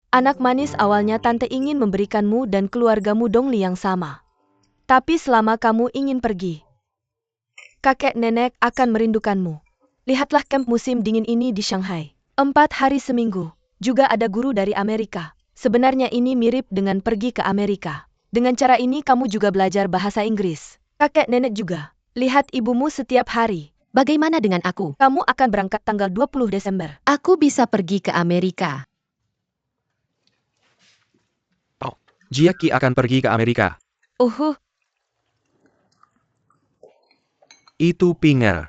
Anak manis, awalnya tante ingin memberikanmu dan keluargamu dongli yang sama. Tapi selama kamu ingin pergi, kakek nenek akan merindukanmu. Lihatlah kamp musim dingin ini di Shanghai. 4 hari seminggu. Juga ada guru dari Amerika. Sebenarnya ini mirip dengan pergi ke Amerika. Dengan cara ini kamu juga belajar bahasa Inggris. Kakek nenek juga. Lihat ibumu setiap hari. Bagaimana dengan aku? Kamu akan berangkat tanggal 20 Desember. Aku bisa pergi ke Amerika. Jiaki akan pergi ke Amerika. Itu Pinger.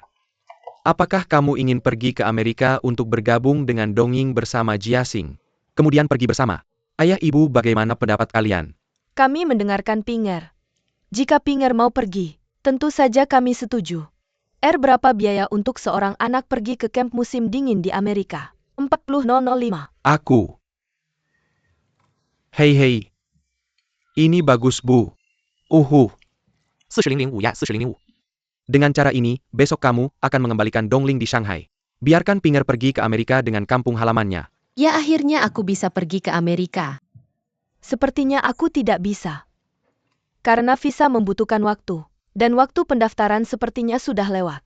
Apakah kamu ingin pergi ke Amerika untuk bergabung dengan Donging bersama Jiasing? Kemudian pergi bersama. Ayah ibu, bagaimana pendapat kalian? Kami mendengarkan Pinger. Jika Pinger mau pergi, tentu saja kami setuju. Berapa biaya untuk seorang anak pergi ke kamp musim dingin di Amerika? 40.005. Aku. Hei. Ini bagus, Bu. 4005 ya, 4005. Dengan cara ini, besok kamu akan mengembalikan Dongling di Shanghai. Biarkan Pinger pergi ke Amerika dengan kampung halamannya. Ya, akhirnya aku bisa pergi ke Amerika. Sepertinya aku tidak bisa. Karena visa membutuhkan waktu. Dan waktu pendaftaran sepertinya sudah lewat.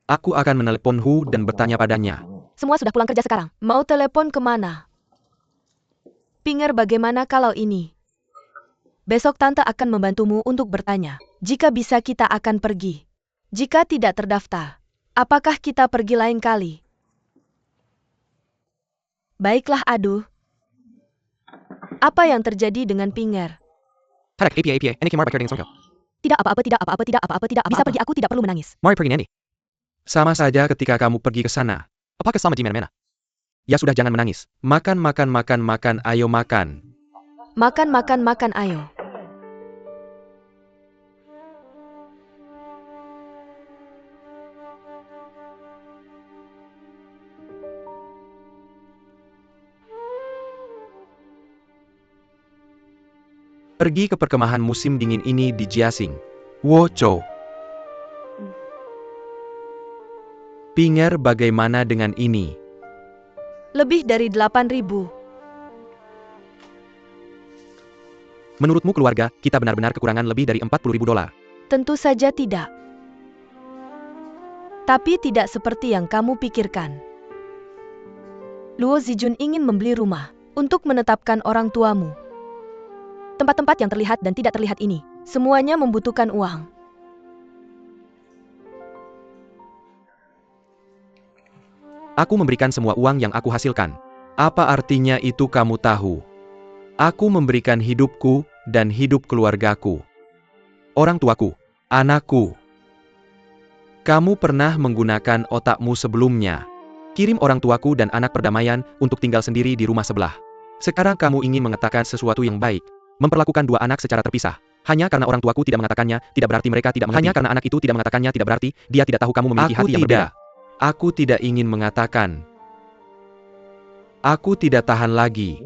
Aku akan menelepon Hu dan bertanya padanya. Semua sudah pulang kerja sekarang. Mau telepon kemana? Pinger, bagaimana kalau ini? Besok tante akan membantumu untuk bertanya. Jika bisa kita akan pergi. Jika tidak terdaftar, apakah kita pergi lain kali? Baiklah, aduh. Apa yang terjadi dengan Pinger? Tidak apa-apa. Bisa pergi, aku tidak perlu menangis. Sama saja ketika kamu pergi ke sana. Ya sudah, jangan menangis. Makan, ayo makan. Makan, ayo. Pergi ke perkemahan musim dingin ini di Jiasing. Wocho. Pinger, bagaimana dengan ini? Lebih dari 8.000. Menurutmu keluarga, kita benar-benar kekurangan lebih dari $40.000. Tentu saja tidak. Tapi tidak seperti yang kamu pikirkan. Luo Zijun ingin membeli rumah untuk menetapkan orang tuamu. Tempat-tempat yang terlihat dan tidak terlihat ini, semuanya membutuhkan uang. Aku memberikan semua uang yang aku hasilkan. Apa artinya itu kamu tahu? Aku memberikan hidupku dan hidup keluargaku. Orang tuaku, anakku. Kamu pernah menggunakan otakmu sebelumnya. Kirim orang tuaku dan anak perdamaian untuk tinggal sendiri di rumah sebelah. Sekarang kamu ingin mengatakan sesuatu yang baik. Memperlakukan dua anak secara terpisah. Hanya karena orang tuaku tidak mengatakannya, tidak berarti mereka tidak mengerti. Hanya karena anak itu tidak mengatakannya, tidak berarti dia tidak tahu kamu memiliki hati yang berbeda. Aku tidak ingin mengatakan. Aku tidak tahan lagi.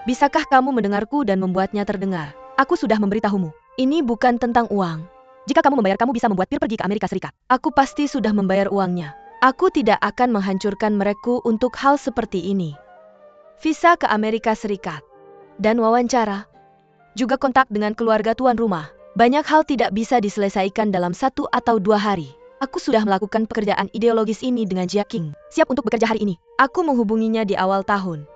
Bisakah kamu mendengarku dan membuatnya terdengar? Aku sudah memberitahumu. Ini bukan tentang uang. Jika kamu membayar, kamu bisa membuat Pir pergi ke Amerika Serikat. Aku pasti sudah membayar uangnya. Aku tidak akan menghancurkan mereka untuk hal seperti ini. Visa ke Amerika Serikat. Dan wawancara. Juga kontak dengan keluarga tuan rumah. Banyak hal tidak bisa diselesaikan dalam 1 atau 2 hari. Aku sudah melakukan pekerjaan ideologis ini dengan Jiaking. Siap untuk bekerja hari ini. Aku menghubunginya di awal tahun.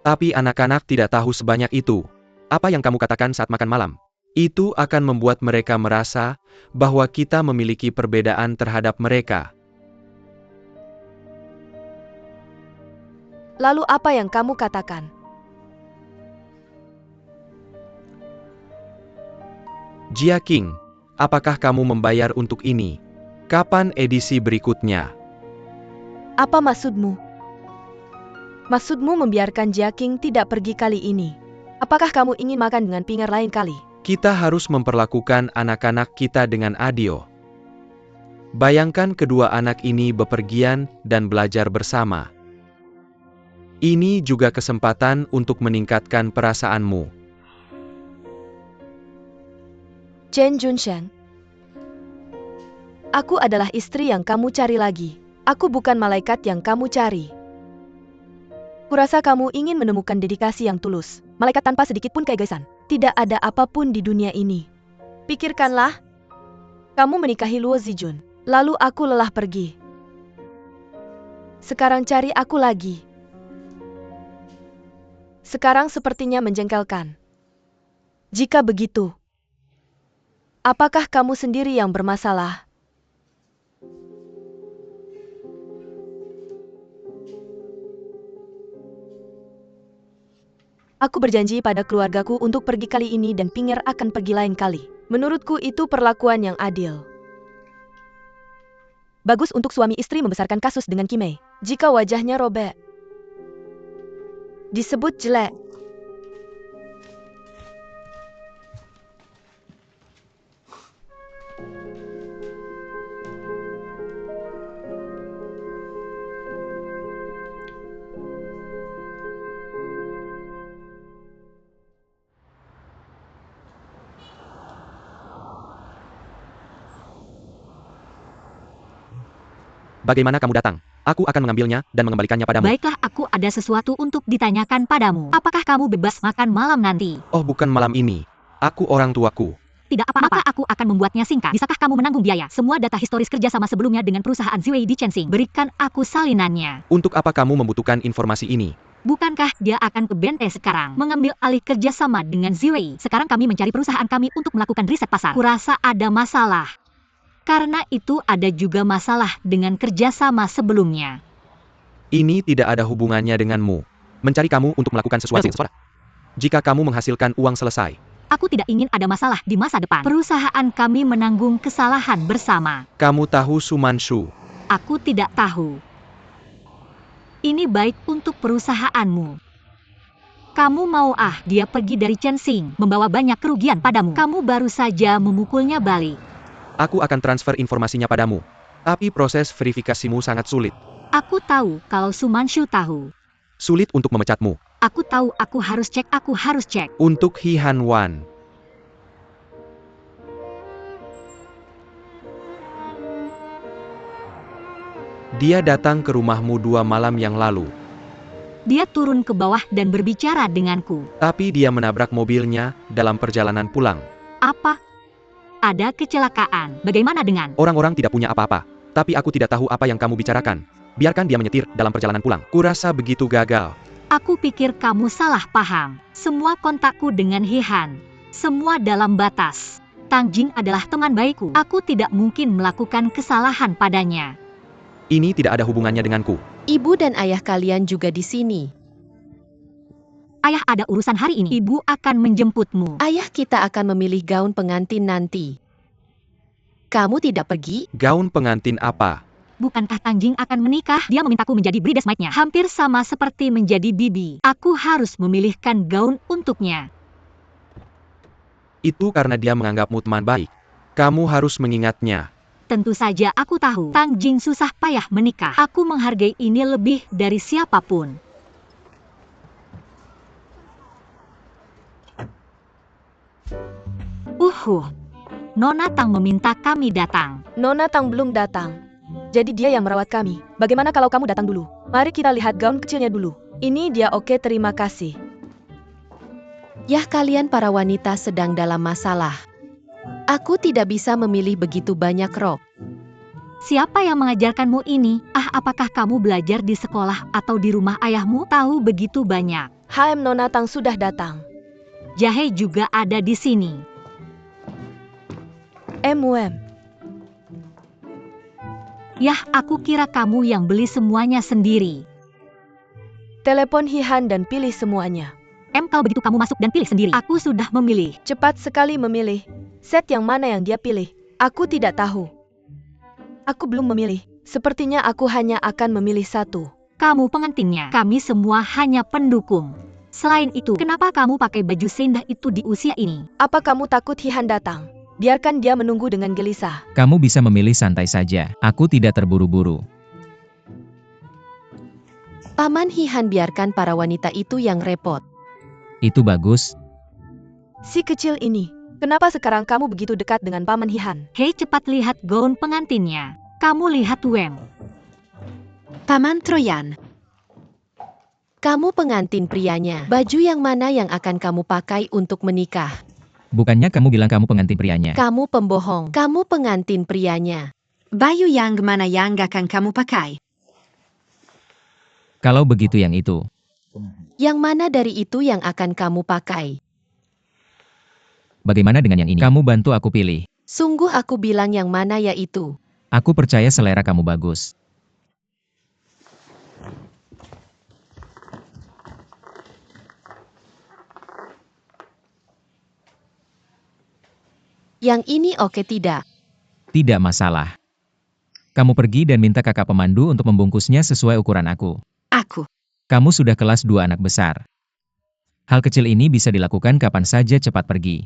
Tapi anak-anak tidak tahu sebanyak itu. Apa yang kamu katakan saat makan malam? Itu akan membuat mereka merasa bahwa kita memiliki perbedaan terhadap mereka. Lalu apa yang kamu katakan? Jiaking, apakah kamu membayar untuk ini? Kapan edisi berikutnya? Apa maksudmu? Maksudmu membiarkan Jiaking tidak pergi kali ini? Apakah kamu ingin makan dengan Pinger lain kali? Kita harus memperlakukan anak-anak kita dengan adil. Bayangkan kedua anak ini bepergian dan belajar bersama. Ini juga kesempatan untuk meningkatkan perasaanmu. Chen Junshen. Aku adalah istri yang kamu cari lagi. Aku bukan malaikat yang kamu cari. Kurasa kamu ingin menemukan dedikasi yang tulus. Malaikat tanpa sedikit pun keegoisan. Tidak ada apapun di dunia ini. Pikirkanlah. Kamu menikahi Luo Zijun. Lalu aku lelah pergi. Sekarang cari aku lagi. Sekarang sepertinya menjengkelkan. Jika begitu, apakah kamu sendiri yang bermasalah? Aku berjanji pada keluargaku untuk pergi kali ini dan Pinger akan pergi lain kali. Menurutku itu perlakuan yang adil. Bagus untuk suami istri membesarkan kasus dengan Kimei. Jika wajahnya robek, disebut jelek. Bagaimana kamu datang? Aku akan mengambilnya dan mengembalikannya padamu. Baiklah, aku ada sesuatu untuk ditanyakan padamu. Apakah kamu bebas makan malam nanti? Oh, bukan malam ini. Aku orang tuaku. Tidak apa-apa, aku akan membuatnya singkat. Bisakah kamu menanggung biaya? Semua data historis kerjasama sebelumnya dengan perusahaan Ziwei di Chensing. Berikan aku salinannya. Untuk apa kamu membutuhkan informasi ini? Bukankah dia akan ke Bente sekarang? Mengambil alih kerjasama dengan Ziwei. Sekarang kami mencari perusahaan kami untuk melakukan riset pasar. Kurasa ada masalah. Karena itu ada juga masalah dengan kerjasama sebelumnya. Ini tidak ada hubungannya denganmu. Mencari kamu untuk melakukan sesuatu. Jika kamu menghasilkan uang selesai. Aku tidak ingin ada masalah di masa depan. Perusahaan kami menanggung kesalahan bersama. Kamu tahu Sumanshu? Aku tidak tahu. Ini baik untuk perusahaanmu. Kamu mau dia pergi dari Chensing, membawa banyak kerugian padamu. Kamu baru saja memukulnya balik. Aku akan transfer informasinya padamu. Tapi proses verifikasimu sangat sulit. Aku tahu kalau Sumanshu tahu. Sulit untuk memecatmu. Aku tahu, aku harus cek. Untuk Hi Han Wan. Dia datang ke rumahmu 2 malam yang lalu. Dia turun ke bawah dan berbicara denganku. Tapi dia menabrak mobilnya dalam perjalanan pulang. Apa? Ada kecelakaan. Bagaimana dengan? Orang-orang tidak punya apa-apa. Tapi aku tidak tahu apa yang kamu bicarakan. Biarkan dia menyetir dalam perjalanan pulang. Kurasa begitu gagal. Aku pikir kamu salah paham. Semua kontakku dengan Hihan. Semua dalam batas. Tang Jing adalah teman baikku. Aku tidak mungkin melakukan kesalahan padanya. Ini tidak ada hubungannya denganku. Ibu dan ayah kalian juga di sini. Ayah ada urusan hari ini. Ibu akan menjemputmu. Ayah kita akan memilih gaun pengantin nanti. Kamu tidak pergi? Gaun pengantin apa? Bukankah Tang Jing akan menikah? Dia memintaku menjadi bridesmaid-nya. Hampir sama seperti menjadi bibi. Aku harus memilihkan gaun untuknya. Itu karena dia menganggapmu teman baik. Kamu harus mengingatnya. Tentu saja aku tahu. Tang Jing susah payah menikah. Aku menghargai ini lebih dari siapapun. Nona Tang meminta kami datang. Nona Tang belum datang. Jadi dia yang merawat kami. Bagaimana kalau kamu datang dulu? Mari kita lihat gaun kecilnya dulu. Ini dia, oke, terima kasih. Yah, kalian para wanita sedang dalam masalah. Aku tidak bisa memilih begitu banyak rok. Siapa yang mengajarkanmu ini? Apakah kamu belajar di sekolah atau di rumah ayahmu? Tahu begitu banyak. Nona Tang sudah datang. Jahe juga ada di sini. Yah, aku kira kamu yang beli semuanya sendiri. Telepon Hihan dan pilih semuanya. Kalau begitu kamu masuk dan pilih sendiri. Aku sudah memilih. Cepat sekali memilih. Set yang mana yang dia pilih? Aku tidak tahu. Aku belum memilih. Sepertinya aku hanya akan memilih satu. Kamu pengantinnya. Kami semua hanya pendukung. Selain itu, kenapa kamu pakai baju seindah itu di usia ini? Apa kamu takut Hihan datang? Biarkan dia menunggu dengan gelisah. Kamu bisa memilih santai saja. Aku tidak terburu-buru. Paman Hihan biarkan para wanita itu yang repot. Itu bagus. Si kecil ini, kenapa sekarang kamu begitu dekat dengan Paman Hihan? Hei, cepat lihat gaun pengantinnya. Kamu lihat Wem. Paman Troyan. Kamu pengantin prianya. Baju yang mana yang akan kamu pakai untuk menikah? Bukannya kamu bilang kamu pengantin prianya? Kamu pembohong. Kamu pengantin prianya. Baju yang mana yang akan kamu pakai? Kalau begitu yang itu. Yang mana dari itu yang akan kamu pakai? Bagaimana dengan yang ini? Kamu bantu aku pilih. Sungguh aku bilang yang mana ya itu. Aku percaya selera kamu bagus. Yang ini oke tidak? Tidak masalah. Kamu pergi dan minta kakak pemandu untuk membungkusnya sesuai ukuran aku. Aku. Kamu sudah kelas 2 anak besar. Hal kecil ini bisa dilakukan kapan saja, cepat pergi.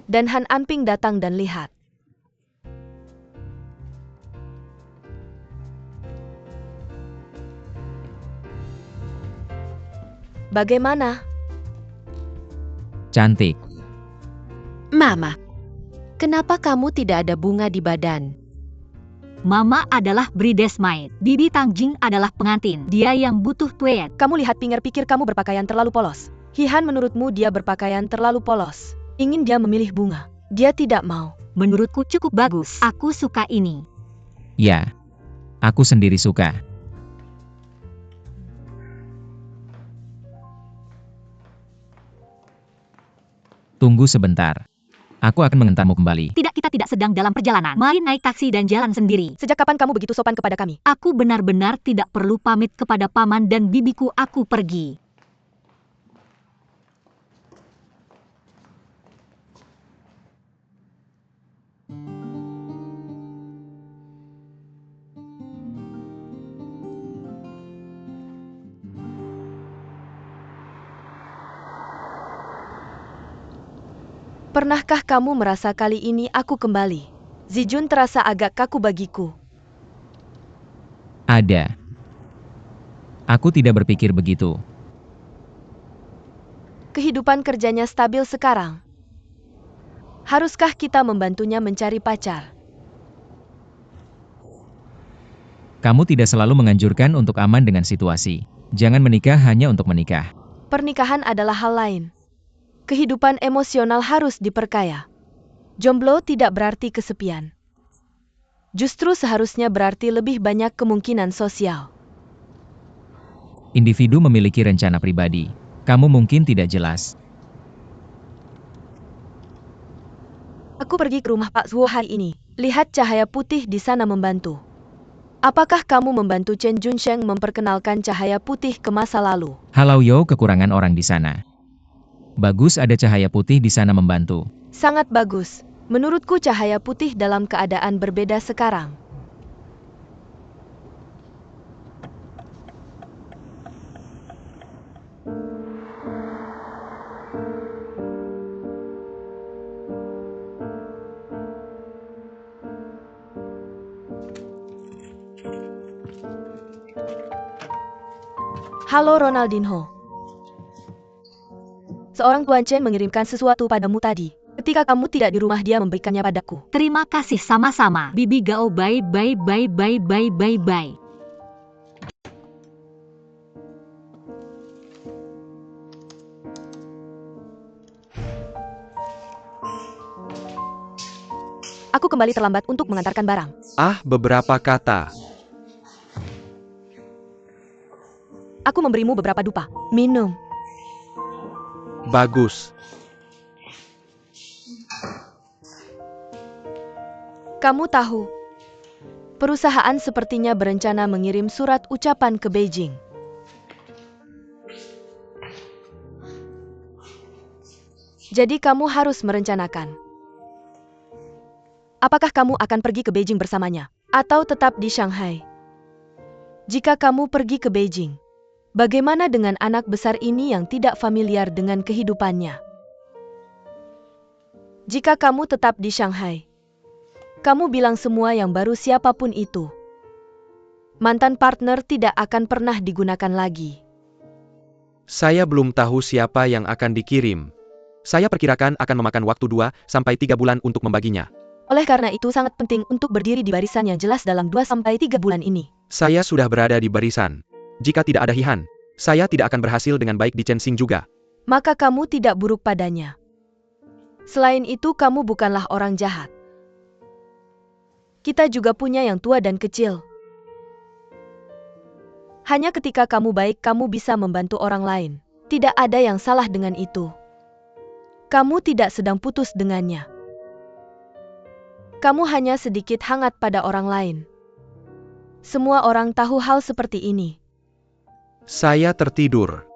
Dan Han Anping datang dan lihat. Bagaimana? Cantik. Mama. Kenapa kamu tidak ada bunga di badan? Mama adalah bridesmaid. Bibi Tangjing adalah pengantin. Dia yang butuh tweet. Kamu lihat Pinger pikir kamu berpakaian terlalu polos. Hihan menurutmu dia berpakaian terlalu polos. Ingin dia memilih bunga. Dia tidak mau. Menurutku cukup bagus. Aku suka ini. Ya. Aku sendiri suka. Tunggu sebentar. Aku akan mengantarmu kembali. Tidak, kita tidak sedang dalam perjalanan. Mari naik taksi dan jalan sendiri. Sejak kapan kamu begitu sopan kepada kami? Aku benar-benar tidak perlu pamit kepada paman dan bibiku. Aku pergi. Pernahkah kamu merasa kali ini aku kembali? Zijun terasa agak kaku bagiku. Ada. Aku tidak berpikir begitu. Kehidupan kerjanya stabil sekarang. Haruskah kita membantunya mencari pacar? Kamu tidak selalu menganjurkan untuk aman dengan situasi. Jangan menikah hanya untuk menikah. Pernikahan adalah hal lain. Kehidupan emosional harus diperkaya. Jomblo tidak berarti kesepian. Justru seharusnya berarti lebih banyak kemungkinan sosial. Individu memiliki rencana pribadi. Kamu mungkin tidak jelas. Aku pergi ke rumah Pak Zhuo hari ini. Lihat cahaya putih di sana membantu. Apakah kamu membantu Chen Junsheng memperkenalkan cahaya putih ke masa lalu? Halau Yo, kekurangan orang di sana. Bagus, ada cahaya putih di sana membantu. Sangat bagus. Menurutku cahaya putih dalam keadaan berbeda sekarang. Halo Ronaldinho. Seorang Tuan Chen mengirimkan sesuatu padamu tadi. Ketika kamu tidak di rumah dia memberikannya padaku. Terima kasih sama-sama. Bibi Gao, bye bye bye bye bye bye bye. Aku kembali terlambat untuk mengantarkan barang. Beberapa kata. Aku memberimu beberapa dupa. Minum. Bagus. Kamu tahu, perusahaan sepertinya berencana mengirim surat ucapan ke Beijing. Jadi kamu harus merencanakan. Apakah kamu akan pergi ke Beijing bersamanya? Atau tetap di Shanghai? Jika kamu pergi ke Beijing, bagaimana dengan anak besar ini yang tidak familiar dengan kehidupannya? Jika kamu tetap di Shanghai, kamu bilang semua yang baru siapapun itu. Mantan partner tidak akan pernah digunakan lagi. Saya belum tahu siapa yang akan dikirim. Saya perkirakan akan memakan waktu 2-3 bulan untuk membaginya. Oleh karena itu sangat penting untuk berdiri di barisan yang jelas dalam 2-3 bulan ini. Saya sudah berada di barisan. Jika tidak ada Hihan, saya tidak akan berhasil dengan baik di Chensing juga. Maka kamu tidak buruk padanya. Selain itu kamu bukanlah orang jahat. Kita juga punya yang tua dan kecil. Hanya ketika kamu baik kamu bisa membantu orang lain. Tidak ada yang salah dengan itu. Kamu tidak sedang putus dengannya. Kamu hanya sedikit hangat pada orang lain. Semua orang tahu hal seperti ini. Saya tertidur.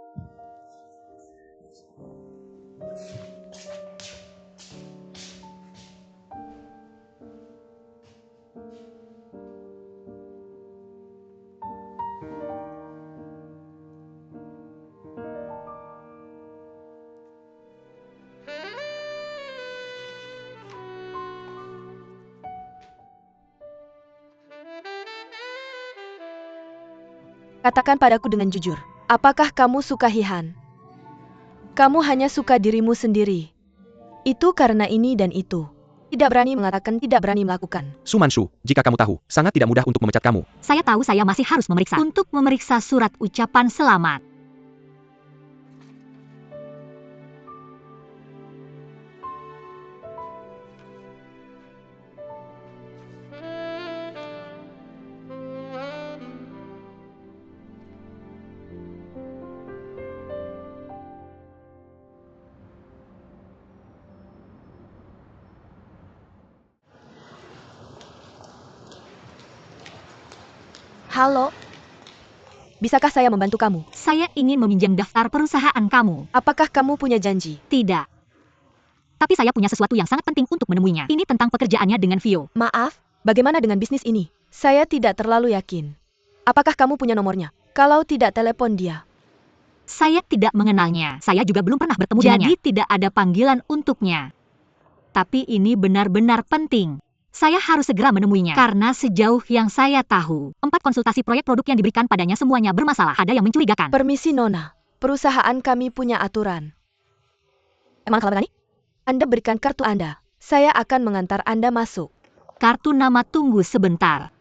Katakan padaku dengan jujur, apakah kamu suka Hihan? Kamu hanya suka dirimu sendiri. Itu karena ini dan itu. Tidak berani mengatakan, tidak berani melakukan. Su Manshu, jika kamu tahu, sangat tidak mudah untuk memecat kamu. Saya tahu saya masih harus memeriksa. Untuk memeriksa surat ucapan selamat. Halo? Bisakah saya membantu kamu? Saya ingin meminjam daftar perusahaan kamu. Apakah kamu punya janji? Tidak. Tapi saya punya sesuatu yang sangat penting untuk menemuinya. Ini tentang pekerjaannya dengan Vio. Maaf, bagaimana dengan bisnis ini? Saya tidak terlalu yakin. Apakah kamu punya nomornya? Kalau tidak, telepon dia. Saya tidak mengenalnya. Saya juga belum pernah bertemu dengannya. Jadi tidak ada panggilan untuknya. Tapi ini benar-benar penting. Saya harus segera menemuinya. Karena sejauh yang saya tahu, 4 konsultasi proyek produk yang diberikan padanya semuanya bermasalah. Ada yang mencurigakan. Permisi Nona, perusahaan kami punya aturan. Emang kalau berani? Anda berikan kartu Anda. Saya akan mengantar Anda masuk. Kartu nama, tunggu sebentar.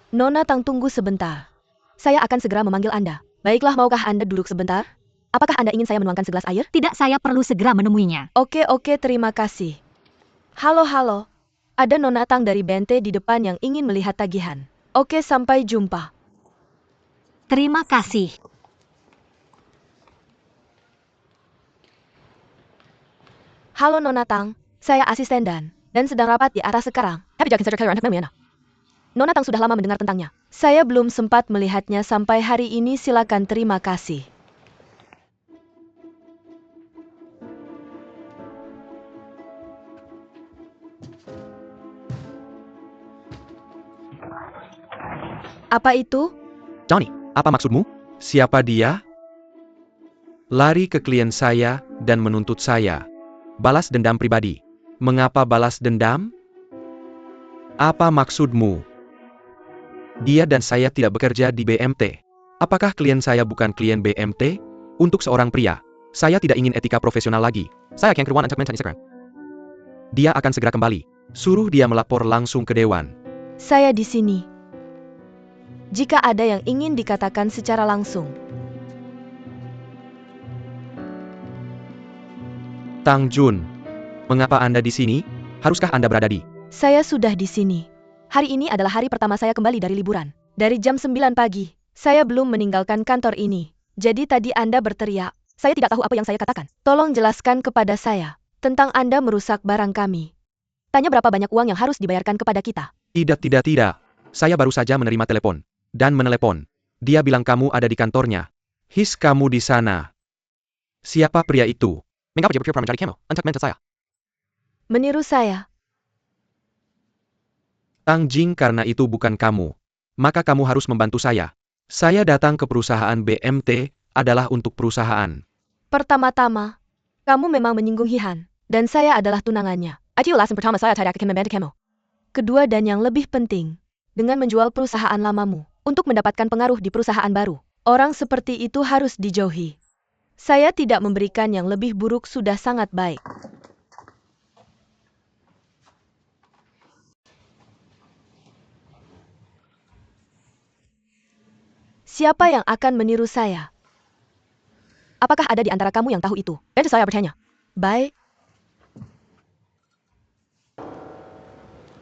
Nona Tang, tunggu sebentar. Saya akan segera memanggil Anda. Baiklah, maukah Anda duduk sebentar? Apakah Anda ingin saya menuangkan segelas air? Tidak, saya perlu segera menemuinya. Oke, terima kasih. Halo. Ada Nona Tang dari BNT di depan yang ingin melihat tagihan. Oke, sampai jumpa. Terima kasih. Halo Nona Tang, saya asisten dan sedang rapat di atas sekarang. Nona Tang sudah lama mendengar tentangnya. Saya belum sempat melihatnya sampai hari ini. Silakan, terima kasih. Apa itu? Johnny, apa maksudmu? Siapa dia? Lari ke klien saya dan menuntut saya. Balas dendam pribadi. Mengapa balas dendam? Apa maksudmu? Dia dan saya tidak bekerja di BMT. Apakah klien saya bukan klien BMT? Untuk seorang pria, saya tidak ingin etika profesional lagi. Saya akan keruan untuk mention Instagram. Dia akan segera kembali. Suruh dia melapor langsung ke dewan. Saya di sini. Jika ada yang ingin dikatakan secara langsung. Tang Jun, mengapa Anda di sini? Haruskah Anda berada di? Saya sudah di sini. Hari ini adalah hari pertama saya kembali dari liburan. Dari jam 9 pagi, saya belum meninggalkan kantor ini. Jadi tadi Anda berteriak. Saya tidak tahu apa yang saya katakan. Tolong jelaskan kepada saya tentang Anda merusak barang kami. Tanya berapa banyak uang yang harus dibayarkan kepada kita. Tidak. Saya baru saja menerima telepon. Dan menelepon. Dia bilang kamu ada di kantornya. His, kamu di sana. Siapa pria itu? Mengapa dia berpikir mencari kamu? Untuk mentor saya. Meniru saya. Tang Jing, karena itu bukan kamu. Maka kamu harus membantu saya. Saya datang ke perusahaan BMT, adalah untuk perusahaan. Pertama-tama, kamu memang menyinggung Hihan. Dan saya adalah tunangannya. Itu alasan pertama saya tidak akan membantu kamu. Kedua dan yang lebih penting, dengan menjual perusahaan lamamu untuk mendapatkan pengaruh di perusahaan baru. Orang seperti itu harus dijauhi. Saya tidak memberikan yang lebih buruk sudah sangat baik. Siapa yang akan meniru saya? Apakah ada di antara kamu yang tahu itu? Dan saya bertanya. Baik.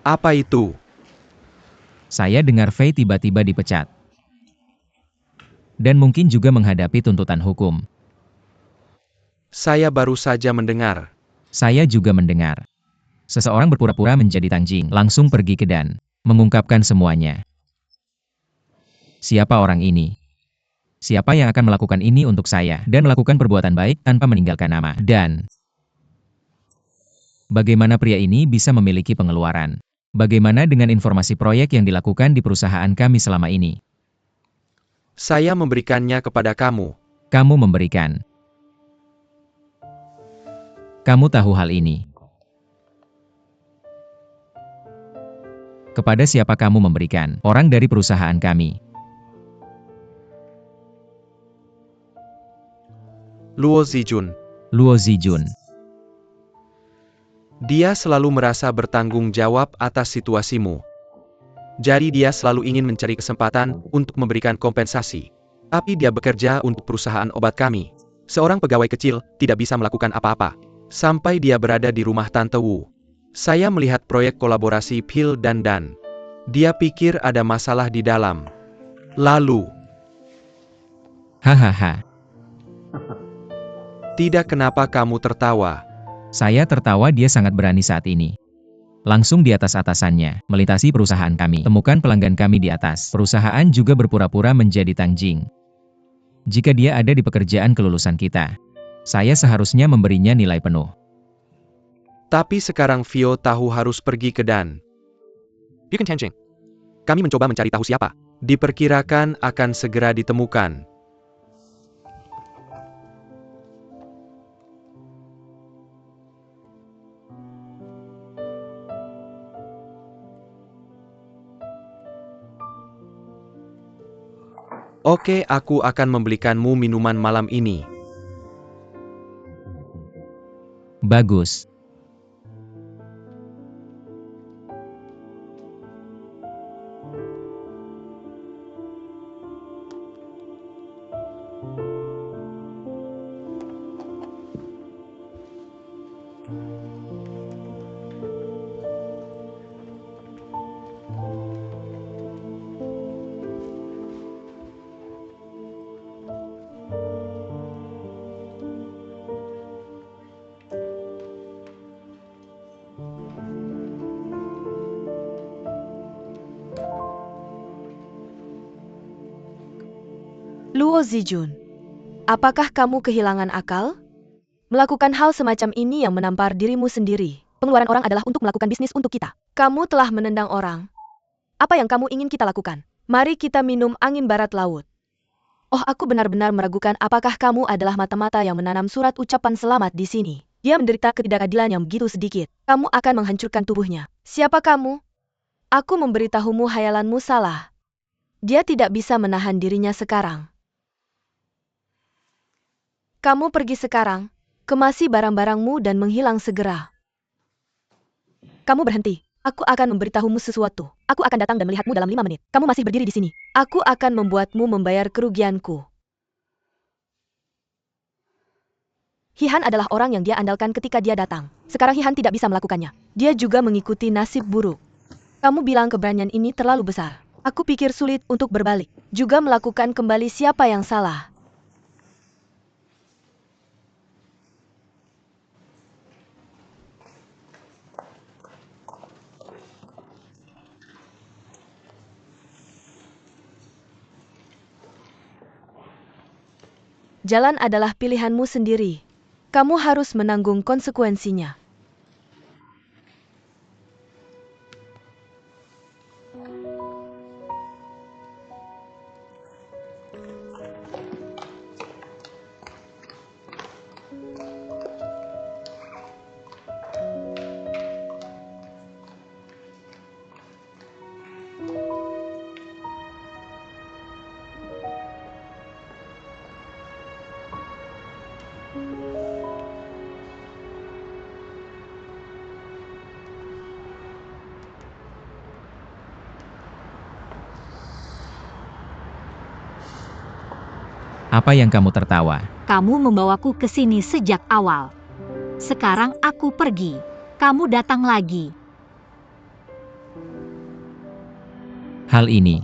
Apa itu? Saya dengar Fei tiba-tiba dipecat. Dan mungkin juga menghadapi tuntutan hukum. Saya baru saja mendengar. Saya juga mendengar. Seseorang berpura-pura menjadi Tang Jing, langsung pergi ke Dan, mengungkapkan semuanya. Siapa orang ini? Siapa yang akan melakukan ini untuk saya dan melakukan perbuatan baik tanpa meninggalkan nama? Dan bagaimana pria ini bisa memiliki pengeluaran? Bagaimana dengan informasi proyek yang dilakukan di perusahaan kami selama ini? Saya memberikannya kepada kamu. Kamu memberikan. Kamu tahu hal ini. Kepada siapa kamu memberikan? Orang dari perusahaan kami. Luo Zijun. Luo Zijun. Dia selalu merasa bertanggung jawab atas situasimu. Jadi dia selalu ingin mencari kesempatan untuk memberikan kompensasi. Tapi dia bekerja untuk perusahaan obat kami. Seorang pegawai kecil tidak bisa melakukan apa-apa. Sampai dia berada di rumah Tante Wu. Saya melihat proyek kolaborasi Phil dan Dan. Dia pikir ada masalah di dalam. Lalu, Hahaha. tidak kenapa kamu tertawa. Saya tertawa dia sangat berani saat ini. Langsung di atas atasannya, melintasi perusahaan kami. Temukan pelanggan kami di atas. Perusahaan juga berpura-pura menjadi Tang Jing. Jika dia ada di pekerjaan kelulusan kita, saya seharusnya memberinya nilai penuh. Tapi sekarang Vio tahu harus pergi ke Dan. Kami mencoba mencari tahu siapa. Diperkirakan akan segera ditemukan. Oke, aku akan membelikanmu minuman malam ini. Bagus. Luo Zijun, apakah kamu kehilangan akal? Melakukan hal semacam ini yang menampar dirimu sendiri. Pengeluaran orang adalah untuk melakukan bisnis untuk kita. Kamu telah menendang orang. Apa yang kamu ingin kita lakukan? Mari kita minum angin barat laut. Oh, aku benar-benar meragukan apakah kamu adalah mata-mata yang menanam surat ucapan selamat di sini. Dia menderita ketidakadilan yang begitu sedikit. Kamu akan menghancurkan tubuhnya. Siapa kamu? Aku memberitahumu hayalanmu salah. Dia tidak bisa menahan dirinya sekarang. Kamu pergi sekarang, kemasi barang-barangmu dan menghilang segera. Kamu berhenti. Aku akan memberitahumu sesuatu. Aku akan datang dan melihatmu dalam 5 menit. Kamu masih berdiri di sini. Aku akan membuatmu membayar kerugianku. Hihan adalah orang yang dia andalkan ketika dia datang. Sekarang Hihan tidak bisa melakukannya. Dia juga mengikuti nasib buruk. Kamu bilang keberanian ini terlalu besar. Aku pikir sulit untuk berbalik. Juga melakukan kembali siapa yang salah. Jalan adalah pilihanmu sendiri. Kamu harus menanggung konsekuensinya. Apa yang kamu tertawa? Kamu membawaku ke sini sejak awal. Sekarang aku pergi. Kamu datang lagi. Hal ini.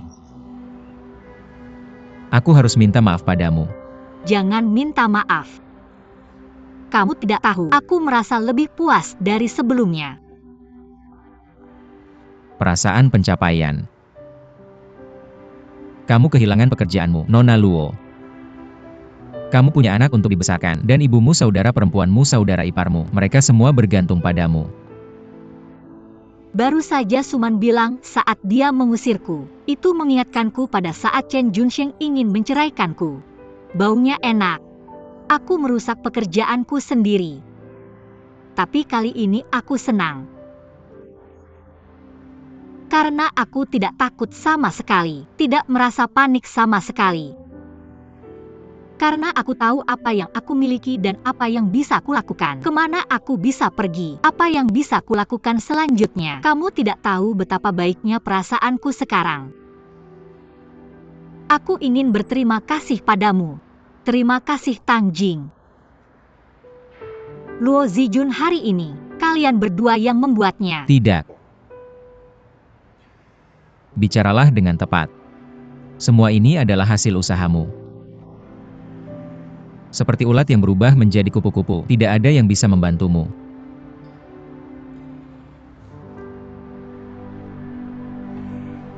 Aku harus minta maaf padamu. Jangan minta maaf. Kamu tidak tahu, aku merasa lebih puas dari sebelumnya. Perasaan pencapaian. Kamu kehilangan pekerjaanmu, Nona Luo. Kamu punya anak untuk dibesarkan, dan ibumu, saudara perempuanmu, saudara iparmu. Mereka semua bergantung padamu. Baru saja Suman bilang saat dia mengusirku. Itu mengingatkanku pada saat Chen Junsheng ingin menceraikanku. Baunya enak. Aku merusak pekerjaanku sendiri. Tapi kali ini aku senang. Karena aku tidak takut sama sekali. Tidak merasa panik sama sekali. Karena aku tahu apa yang aku miliki dan apa yang bisa kulakukan. Kemana aku bisa pergi. Apa yang bisa kulakukan selanjutnya. Kamu tidak tahu betapa baiknya perasaanku sekarang. Aku ingin berterima kasih padamu. Terima kasih Tang Jing. Luo Zijun hari ini, kalian berdua yang membuatnya. Tidak. Bicaralah dengan tepat. Semua ini adalah hasil usahamu. Seperti ulat yang berubah menjadi kupu-kupu, tidak ada yang bisa membantumu.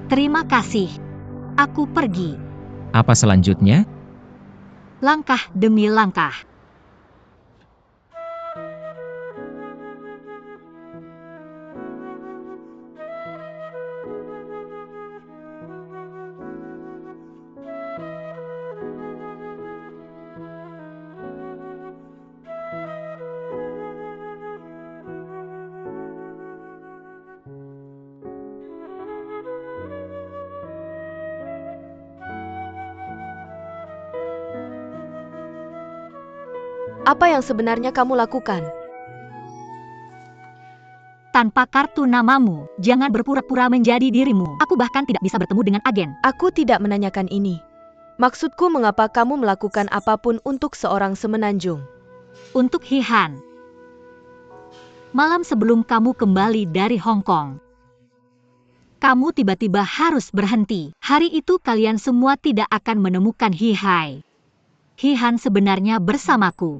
Terima kasih. Aku pergi. Apa selanjutnya? Langkah demi langkah. Apa yang sebenarnya kamu lakukan? Tanpa kartu namamu, jangan berpura-pura menjadi dirimu. Aku bahkan tidak bisa bertemu dengan agen. Aku tidak menanyakan ini. Maksudku mengapa kamu melakukan apapun untuk seorang semenanjung. Untuk Hihan. Malam sebelum kamu kembali dari Hong Kong. Kamu tiba-tiba harus berhenti. Hari itu kalian semua tidak akan menemukan Hihai. Hihan sebenarnya bersamaku.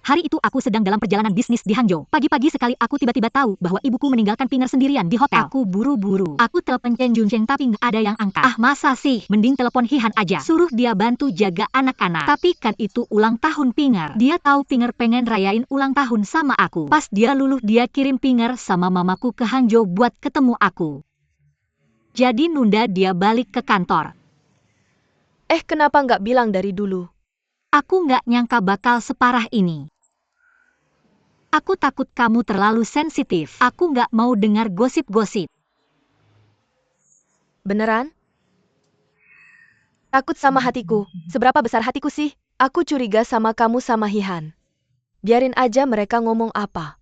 Hari itu aku sedang dalam perjalanan bisnis di Hangzhou. Pagi-pagi sekali aku tiba-tiba tahu bahwa ibuku meninggalkan Pinger sendirian di hotel. Aku buru-buru. Aku telepon Chen Junsheng tapi nggak ada yang angkat. Ah masa sih? Mending telepon Hihan aja. Suruh dia bantu jaga anak-anak. Tapi kan itu ulang tahun Pinger. Dia tahu Pinger pengen rayain ulang tahun sama aku. Pas dia luluh dia kirim Pinger sama mamaku ke Hangzhou buat ketemu aku. Jadi nunda dia balik ke kantor. Kenapa nggak bilang dari dulu? Aku nggak nyangka bakal separah ini. Aku takut kamu terlalu sensitif. Aku nggak mau dengar gosip-gosip. Beneran? Takut sama hatiku. Seberapa besar hatiku sih? Aku curiga sama kamu sama Hihan. Biarin aja mereka ngomong apa.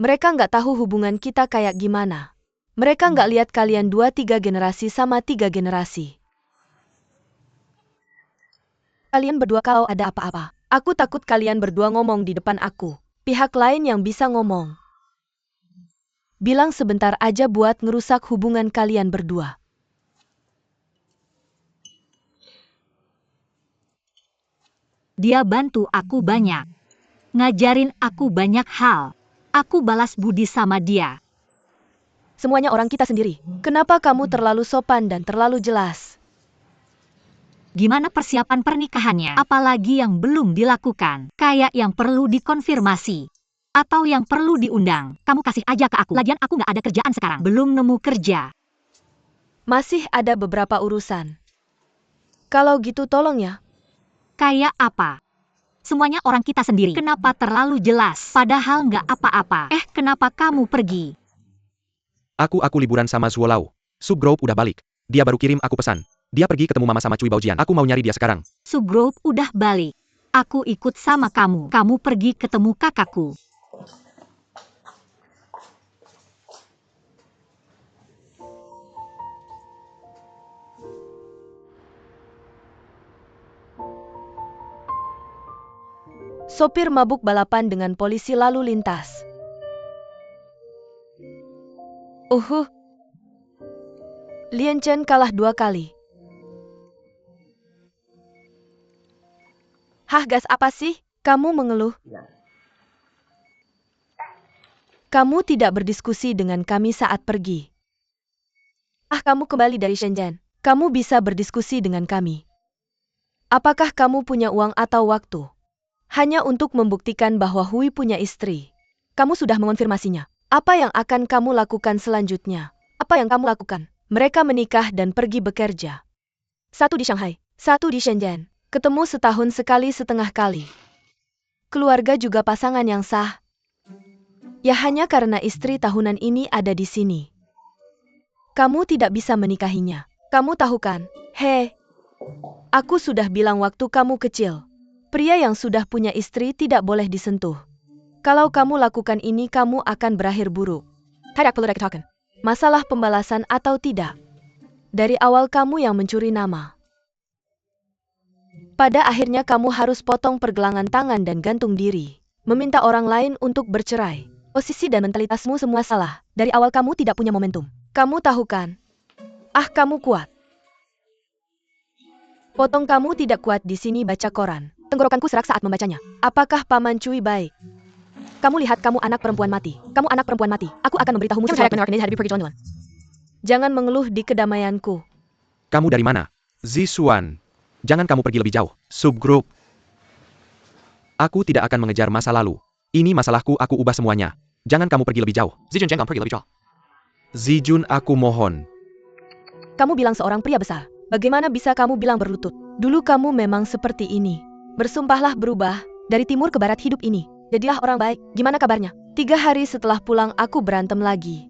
Mereka nggak tahu hubungan kita kayak gimana. Mereka nggak lihat kalian 2-3 generasi sama 3 generasi. Kalian berdua kalau ada apa-apa. Aku takut kalian berdua ngomong di depan aku. Pihak lain yang bisa ngomong. Bilang sebentar aja buat ngerusak hubungan kalian berdua. Dia bantu aku banyak. Ngajarin aku banyak hal. Aku balas budi sama dia. Semuanya orang kita sendiri. Kenapa kamu terlalu sopan dan terlalu jelas? Gimana persiapan pernikahannya? Apalagi yang belum dilakukan. Kayak yang perlu dikonfirmasi. Atau yang perlu diundang. Kamu kasih aja ke aku. Lagian aku nggak ada kerjaan sekarang. Belum nemu kerja. Masih ada beberapa urusan. Kalau gitu tolong ya. Kayak apa? Semuanya orang kita sendiri. Kenapa terlalu jelas? Padahal nggak apa-apa. Kenapa kamu pergi? Aku liburan sama Zuolau. Subgroup udah balik. Dia baru kirim aku pesan. Dia pergi ketemu mama sama Cui Baojian. Aku mau nyari dia sekarang. Subgroup udah balik. Aku ikut sama kamu. Kamu pergi ketemu kakakku. Sopir mabuk balapan dengan polisi lalu lintas. Lien Chen kalah 2 kali. Hah, gas apa sih? Kamu mengeluh. Kamu tidak berdiskusi dengan kami saat pergi. Kamu kembali dari Shenzhen. Kamu bisa berdiskusi dengan kami. Apakah kamu punya uang atau waktu? Hanya untuk membuktikan bahwa Hui punya istri. Kamu sudah mengonfirmasinya. Apa yang akan kamu lakukan selanjutnya? Apa yang kamu lakukan? Mereka menikah dan pergi bekerja. 1 di Shanghai, 1 di Shenzhen. Ketemu setahun sekali setengah kali. Keluarga juga pasangan yang sah. Ya hanya karena istri tahunan ini ada di sini. Kamu tidak bisa menikahinya. Kamu tahu kan? Hei, aku sudah bilang waktu kamu kecil. Pria yang sudah punya istri tidak boleh disentuh. Kalau kamu lakukan ini kamu akan berakhir buruk. Masalah pembalasan atau tidak. Dari awal kamu yang mencuri nama. Pada akhirnya kamu harus potong pergelangan tangan dan gantung diri. Meminta orang lain untuk bercerai. Posisi dan mentalitasmu semua salah. Dari awal kamu tidak punya momentum. Kamu tahu kan? Kamu kuat. Potong kamu tidak kuat di sini baca koran. Tenggorokanku serak saat membacanya. Apakah Paman Cui baik? Kamu lihat kamu anak perempuan mati. Kamu anak perempuan mati. Aku akan memberitahumu sesuatu. Jangan mengeluh di kedamaianku. Kamu dari mana? Zisuan. Jangan kamu pergi lebih jauh. Subgrup. Aku tidak akan mengejar masa lalu. Ini masalahku, aku ubah semuanya. Jangan kamu pergi lebih jauh. Zijun, jangan pergi lebih jauh. Zijun, aku mohon. Kamu bilang seorang pria besar. Bagaimana bisa kamu bilang berlutut? Dulu kamu memang seperti ini. Bersumpahlah berubah. Dari timur ke barat hidup ini. Jadilah orang baik. Gimana kabarnya? 3 hari setelah pulang aku berantem lagi.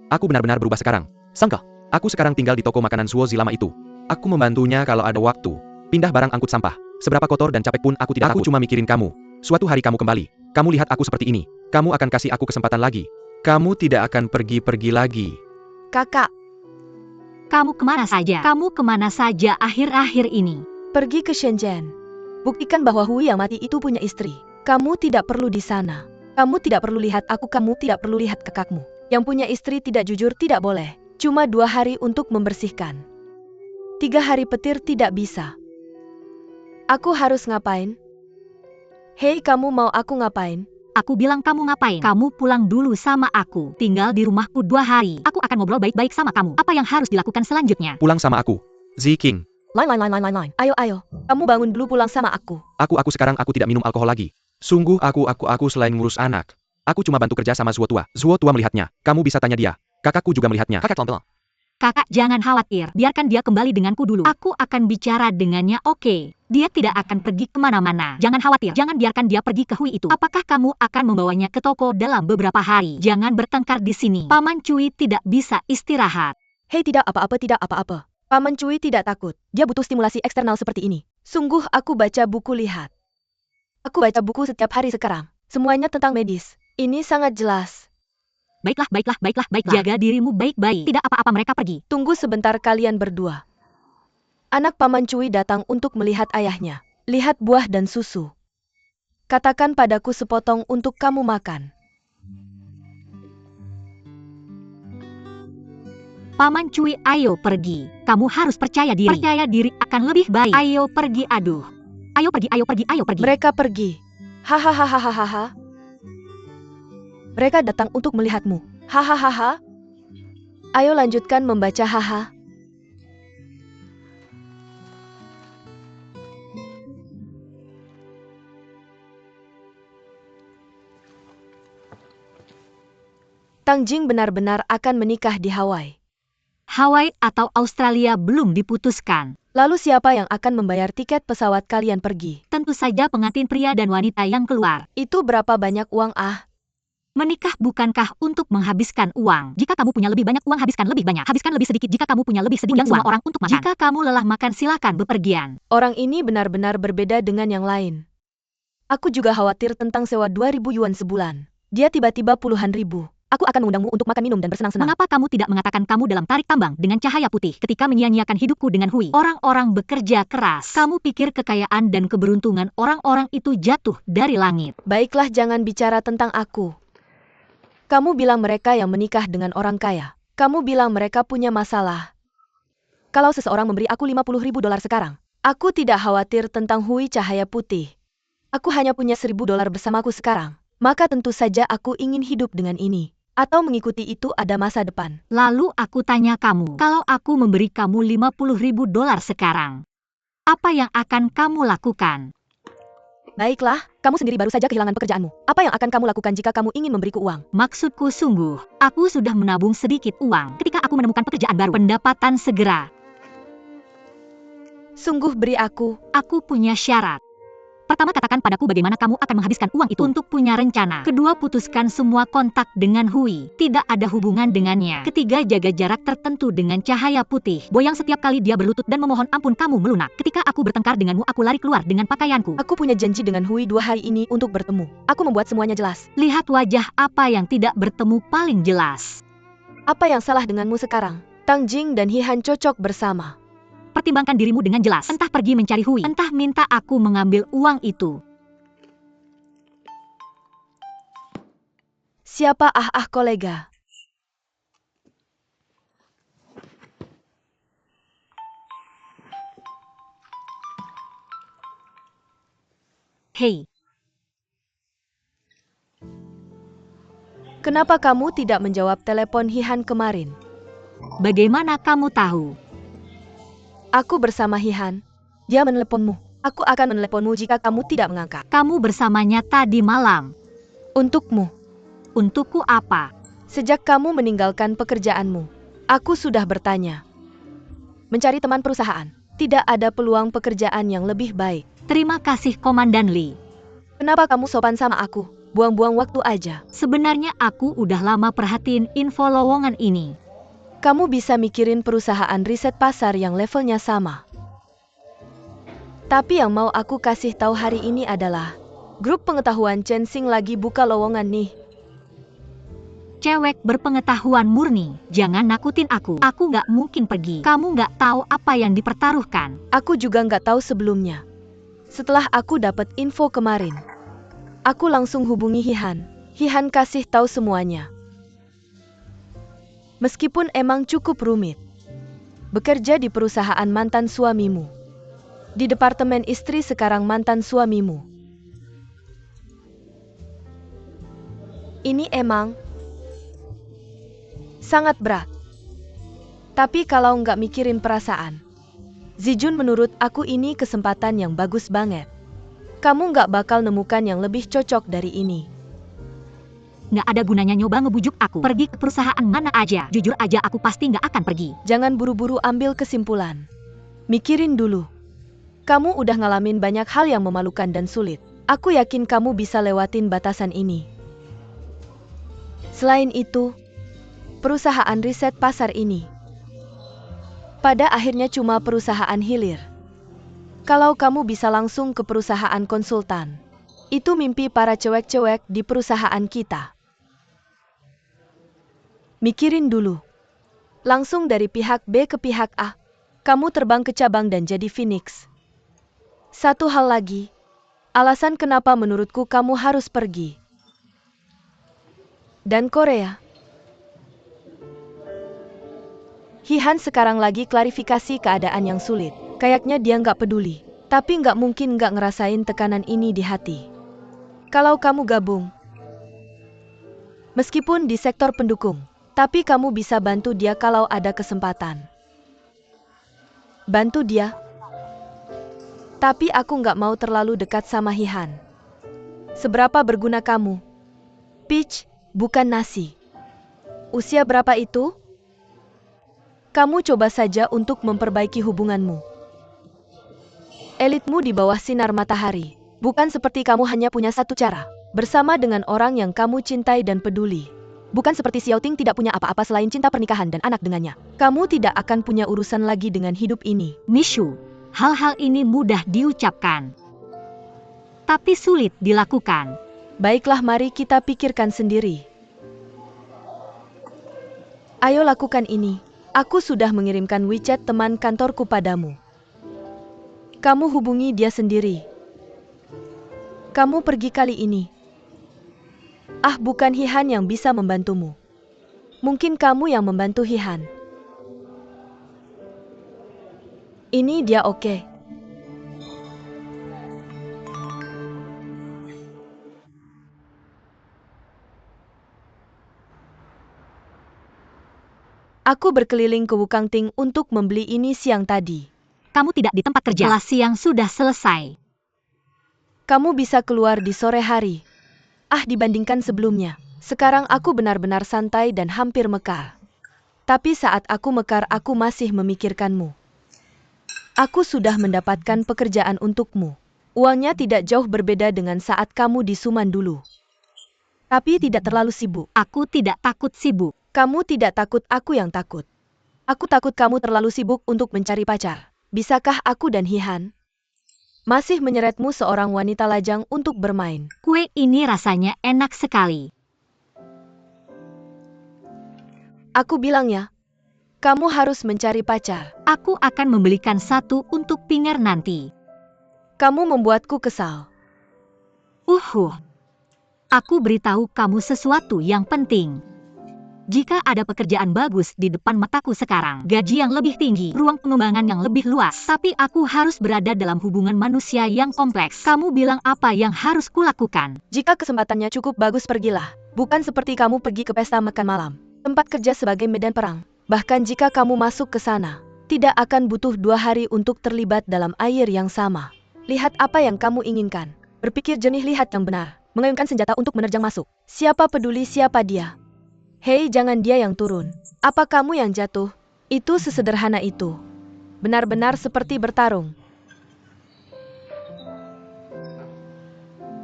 Aku benar-benar berubah sekarang. Sangka. Aku sekarang tinggal di toko makanan Suozi lama itu. Aku membantunya kalau ada waktu. Pindah barang angkut sampah. Seberapa kotor dan capek pun aku tidak takut. Aku cuma mikirin kamu. Suatu hari kamu kembali. Kamu lihat aku seperti ini. Kamu akan kasih aku kesempatan lagi. Kamu tidak akan pergi-pergi lagi. Kakak. Kamu kemana saja? Kamu kemana saja akhir-akhir ini? Pergi ke Shenzhen. Buktikan bahwa Hui yang mati itu punya istri. Kamu tidak perlu di sana. Kamu tidak perlu lihat aku. Kamu tidak perlu lihat kakakmu. Yang punya istri tidak jujur tidak boleh. Cuma 2 hari untuk membersihkan. 3 hari petir tidak bisa. Aku harus ngapain? Hei, kamu mau aku ngapain? Aku bilang kamu ngapain? Kamu pulang dulu sama aku. Tinggal di rumahku 2 hari. Aku akan ngobrol baik-baik sama kamu. Apa yang harus dilakukan selanjutnya? Pulang sama aku. Ziking. Lain. Ayo. Kamu bangun dulu pulang sama aku. Aku sekarang aku tidak minum alkohol lagi. Sungguh aku selain ngurus anak. Aku cuma bantu kerja sama Zuo tua. Zuo tua melihatnya. Kamu bisa tanya dia. Kakakku juga melihatnya. Kakak jangan khawatir. Biarkan dia kembali denganku dulu. Aku akan bicara dengannya, oke. Dia tidak akan pergi kemana-mana. Jangan khawatir. Jangan biarkan dia pergi ke Hui itu. Apakah kamu akan membawanya ke toko dalam beberapa hari? Jangan bertengkar di sini. Paman Cui tidak bisa istirahat. Hei, tidak apa-apa. Paman Cui tidak takut. Dia butuh stimulasi eksternal seperti ini. Sungguh aku baca buku lihat. Aku baca buku setiap hari sekarang. Semuanya tentang medis. Ini sangat jelas. Baiklah. Jaga dirimu baik-baik. Tidak apa-apa mereka pergi. Tunggu sebentar kalian berdua. Anak Paman Cui datang untuk melihat ayahnya. Lihat buah dan susu. Katakan padaku sepotong untuk kamu makan. Paman Cui, ayo pergi. Kamu harus percaya diri. Percaya diri akan lebih baik. Ayo pergi, aduh. Ayo pergi. Mereka pergi. Hahaha. Mereka datang untuk melihatmu. Hahaha. Ayo lanjutkan membaca haha. Tang Jing benar-benar akan menikah di Hawaii. Hawaii atau Australia belum diputuskan. Lalu siapa yang akan membayar tiket pesawat kalian pergi? Tentu saja pengantin pria dan wanita yang keluar. Itu berapa banyak uang? Menikah bukankah untuk menghabiskan uang? Jika kamu punya lebih banyak uang, habiskan lebih banyak. Habiskan lebih sedikit jika kamu punya lebih sedikit uang. Orang untuk makan. Jika kamu lelah makan, silakan bepergian. Orang ini benar-benar berbeda dengan yang lain. Aku juga khawatir tentang sewa 2.000 yuan sebulan. Dia tiba-tiba puluhan ribu. aku akan mengundangmu untuk makan minum dan bersenang-senang. Mengapa kamu tidak mengatakan kamu dalam tarik tambang dengan cahaya putih ketika menyia-nyiakan hidupku dengan Hui? Orang-orang bekerja keras. Kamu pikir kekayaan dan keberuntungan orang-orang itu jatuh dari langit? Baiklah, jangan bicara tentang aku. Kamu bilang mereka yang menikah dengan orang kaya. Kamu bilang mereka punya masalah. Kalau seseorang memberi aku $50.000 sekarang, aku tidak khawatir tentang Hui cahaya putih. Aku hanya punya $1.000 bersamaku sekarang. Maka tentu saja aku ingin hidup dengan ini. Atau mengikuti itu ada masa depan. Lalu aku tanya kamu, kalau aku memberi kamu $50.000 sekarang, apa yang akan kamu lakukan? Baiklah, kamu sendiri baru saja kehilangan pekerjaanmu. Apa yang akan kamu lakukan jika kamu ingin memberiku uang? Maksudku sungguh, aku sudah menabung sedikit uang ketika aku menemukan pekerjaan baru. Pendapatan segera. Sungguh beri aku. Aku punya syarat. Pertama, katakan padaku bagaimana kamu akan menghabiskan uang itu untuk punya rencana. Kedua, putuskan semua kontak dengan Hui. Tidak ada hubungan dengannya. Ketiga, jaga jarak tertentu dengan cahaya putih. Boyang setiap kali dia berlutut dan memohon ampun kamu melunak. Ketika aku bertengkar denganmu, aku lari keluar dengan pakaianku. Aku punya janji dengan Hui 2 hari ini untuk bertemu. Aku membuat semuanya jelas. Lihat wajah apa yang tidak bertemu paling jelas. Apa yang salah denganmu sekarang? Tang Jing dan Hihan cocok bersama. Pertimbangkan dirimu dengan jelas. Entah pergi mencari Hui, entah minta aku mengambil uang itu. Siapa kolega? Hei, Kenapa kamu tidak menjawab telepon Hihan kemarin? bagaimana kamu tahu? Aku bersama Hihan. Dia meneleponmu. Aku akan meneleponmu jika kamu tidak mengangkat. Kamu bersamanya tadi malam. Untukmu. Untukku apa? Sejak kamu meninggalkan pekerjaanmu, aku sudah bertanya. Mencari teman perusahaan. Tidak ada peluang pekerjaan yang lebih baik. Terima kasih Komandan Lee. Kenapa kamu sopan sama aku? Buang-buang waktu aja. Sebenarnya aku udah lama perhatiin info lowongan ini. Kamu bisa mikirin perusahaan riset pasar yang levelnya sama. Tapi yang mau aku kasih tahu hari ini adalah, grup pengetahuan Chen Xing lagi buka lowongan nih. Cewek berpengetahuan murni, jangan nakutin aku. Aku nggak mungkin pergi. Kamu nggak tahu apa yang dipertaruhkan. Aku juga nggak tahu sebelumnya. Setelah aku dapat info kemarin, aku langsung hubungi Hihan. Hihan kasih tahu semuanya. Meskipun emang cukup rumit. Bekerja di perusahaan mantan suamimu. Di departemen istri sekarang mantan suamimu. Ini emang sangat berat. Tapi kalau nggak mikirin perasaan, Zijun, menurut aku ini kesempatan yang bagus banget. Kamu nggak bakal nemukan yang lebih cocok dari ini. Nggak ada gunanya nyoba ngebujuk aku. Pergi ke perusahaan mana aja. Jujur aja aku pasti nggak akan pergi. Jangan buru-buru ambil kesimpulan. Mikirin dulu. Kamu udah ngalamin banyak hal yang memalukan dan sulit. Aku yakin kamu bisa lewatin batasan ini. Selain itu, perusahaan riset pasar ini pada akhirnya cuma perusahaan hilir. Kalau kamu bisa langsung ke perusahaan konsultan, itu mimpi para cewek-cewek di perusahaan kita. Mikirin dulu. Langsung dari pihak B ke pihak A, kamu terbang ke cabang dan jadi Phoenix. Satu hal lagi, alasan kenapa menurutku kamu harus pergi. Dan Korea. Hihan sekarang lagi klarifikasi keadaan yang sulit. Kayaknya dia nggak peduli. Tapi nggak mungkin nggak ngerasain tekanan ini di hati. Kalau kamu gabung, meskipun di sektor pendukung, tapi kamu bisa bantu dia kalau ada kesempatan. Bantu dia. Tapi aku nggak mau terlalu dekat sama Hihan. Seberapa berguna kamu? Peach, bukan nasi. Usia berapa itu? Kamu coba saja untuk memperbaiki hubunganmu. Elitmu di bawah sinar matahari. Bukan seperti kamu hanya punya satu cara. Bersama dengan orang yang kamu cintai dan peduli. Bukan seperti Xiaoting tidak punya apa-apa selain cinta pernikahan dan anak dengannya. Kamu tidak akan punya urusan lagi dengan hidup ini. Mishu, hal-hal ini mudah diucapkan. Tapi sulit dilakukan. Baiklah, mari kita pikirkan sendiri. Ayo lakukan ini. Aku sudah mengirimkan WeChat teman kantorku padamu. Kamu hubungi dia sendiri. Kamu pergi kali ini. Ah, bukan Hihan yang bisa membantumu. Mungkin kamu yang membantu Hihan. Ini dia oke. Aku berkeliling ke Wukangting untuk membeli ini siang tadi. Kamu tidak di tempat kerja. Kelas siang sudah selesai. Kamu bisa keluar di sore hari. Ah, dibandingkan sebelumnya. Sekarang aku benar-benar santai dan hampir mekar. Tapi saat aku mekar, aku masih memikirkanmu. Aku sudah mendapatkan pekerjaan untukmu. Uangnya tidak jauh berbeda dengan saat kamu di Suman dulu. Tapi tidak terlalu sibuk. Aku tidak takut sibuk. Kamu tidak takut, aku yang takut. Aku takut kamu terlalu sibuk untuk mencari pacar. Bisakah aku dan Hihan masih menyeretmu seorang wanita lajang untuk bermain? Kue ini rasanya enak sekali. Aku bilang ya, kamu harus mencari pacar. Aku akan membelikan satu untuk Pinger nanti. Kamu membuatku kesal. Aku beritahu kamu sesuatu yang penting. Jika ada pekerjaan bagus di depan mataku sekarang, gaji yang lebih tinggi, ruang pengembangan yang lebih luas, tapi aku harus berada dalam hubungan manusia yang kompleks. Kamu bilang apa yang harus kulakukan? Jika kesempatannya cukup bagus, pergilah. Bukan seperti kamu pergi ke pesta makan malam. Tempat kerja sebagai medan perang. Bahkan jika kamu masuk ke sana, tidak akan butuh 2 hari untuk terlibat dalam air yang sama. Lihat apa yang kamu inginkan. Berpikir jernih, lihat yang benar. Mengayunkan senjata untuk menerjang masuk. Siapa peduli siapa dia? Hei, jangan dia yang turun. Apa kamu yang jatuh? Itu sesederhana itu. Benar-benar seperti bertarung.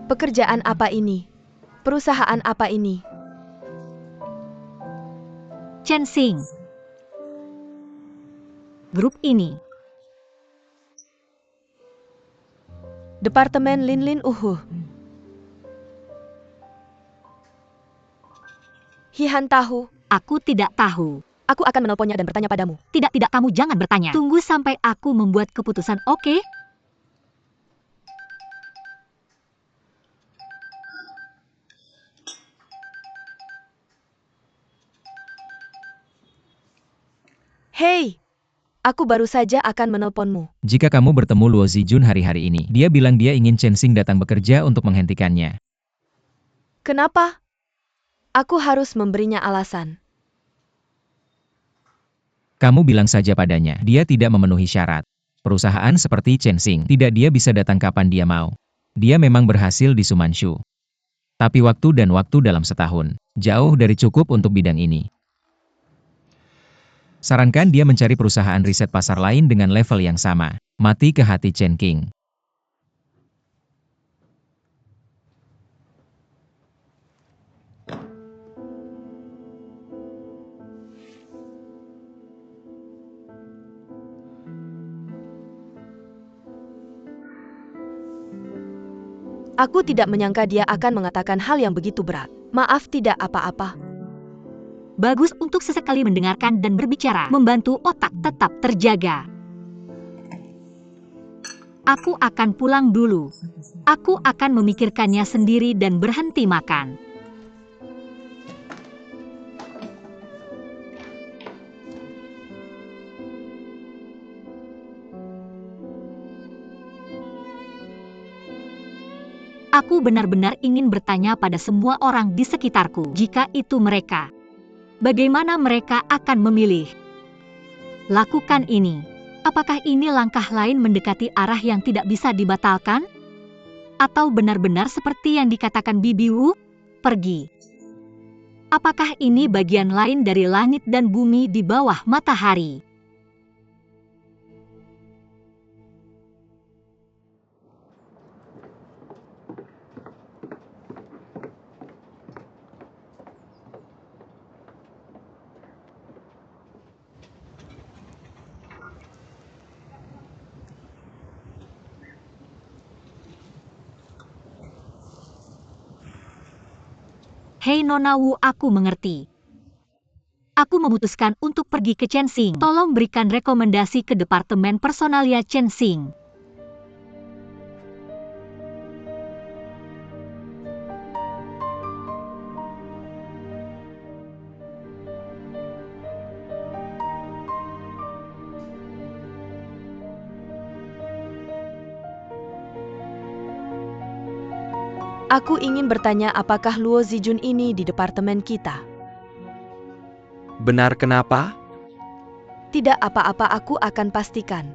Pekerjaan apa ini? Perusahaan apa ini? Chensing. Grup ini. Departemen Linlin Hihan tahu. Aku tidak tahu. Aku akan menelponnya dan bertanya padamu. Tidak, kamu jangan bertanya. Tunggu sampai aku membuat keputusan, oke? Hei, aku baru saja akan menelponmu. Jika kamu bertemu Luo Zijun hari-hari ini, dia bilang dia ingin Chen Xing datang bekerja untuk menghentikannya. Kenapa? Aku harus memberinya alasan. Kamu bilang saja padanya, dia tidak memenuhi syarat. Perusahaan seperti Chen Xing, tidak dia bisa datang kapan dia mau. Dia memang berhasil di Sumanshu. Tapi waktu dan waktu dalam setahun, jauh dari cukup untuk bidang ini. Sarankan dia mencari perusahaan riset pasar lain dengan level yang sama. Mati ke hati Chen King. Aku tidak menyangka dia akan mengatakan hal yang begitu berat. Maaf, tidak apa-apa. Bagus untuk sesekali mendengarkan dan berbicara, membantu otak tetap terjaga. Aku akan pulang dulu. Aku akan memikirkannya sendiri dan berhenti makan. Aku benar-benar ingin bertanya pada semua orang di sekitarku, jika itu mereka. Bagaimana mereka akan memilih? Lakukan ini. Apakah ini langkah lain mendekati arah yang tidak bisa dibatalkan? Atau benar-benar seperti yang dikatakan Bibi Wu? Pergi. Apakah ini bagian lain dari langit dan bumi di bawah matahari? Hei Nona Wu, aku mengerti. Aku memutuskan untuk pergi ke Chensing. Tolong berikan rekomendasi ke Departemen Personalia Chensing. Aku ingin bertanya apakah Luo Zijun ini di departemen kita. Benar kenapa? Tidak apa-apa, aku akan pastikan.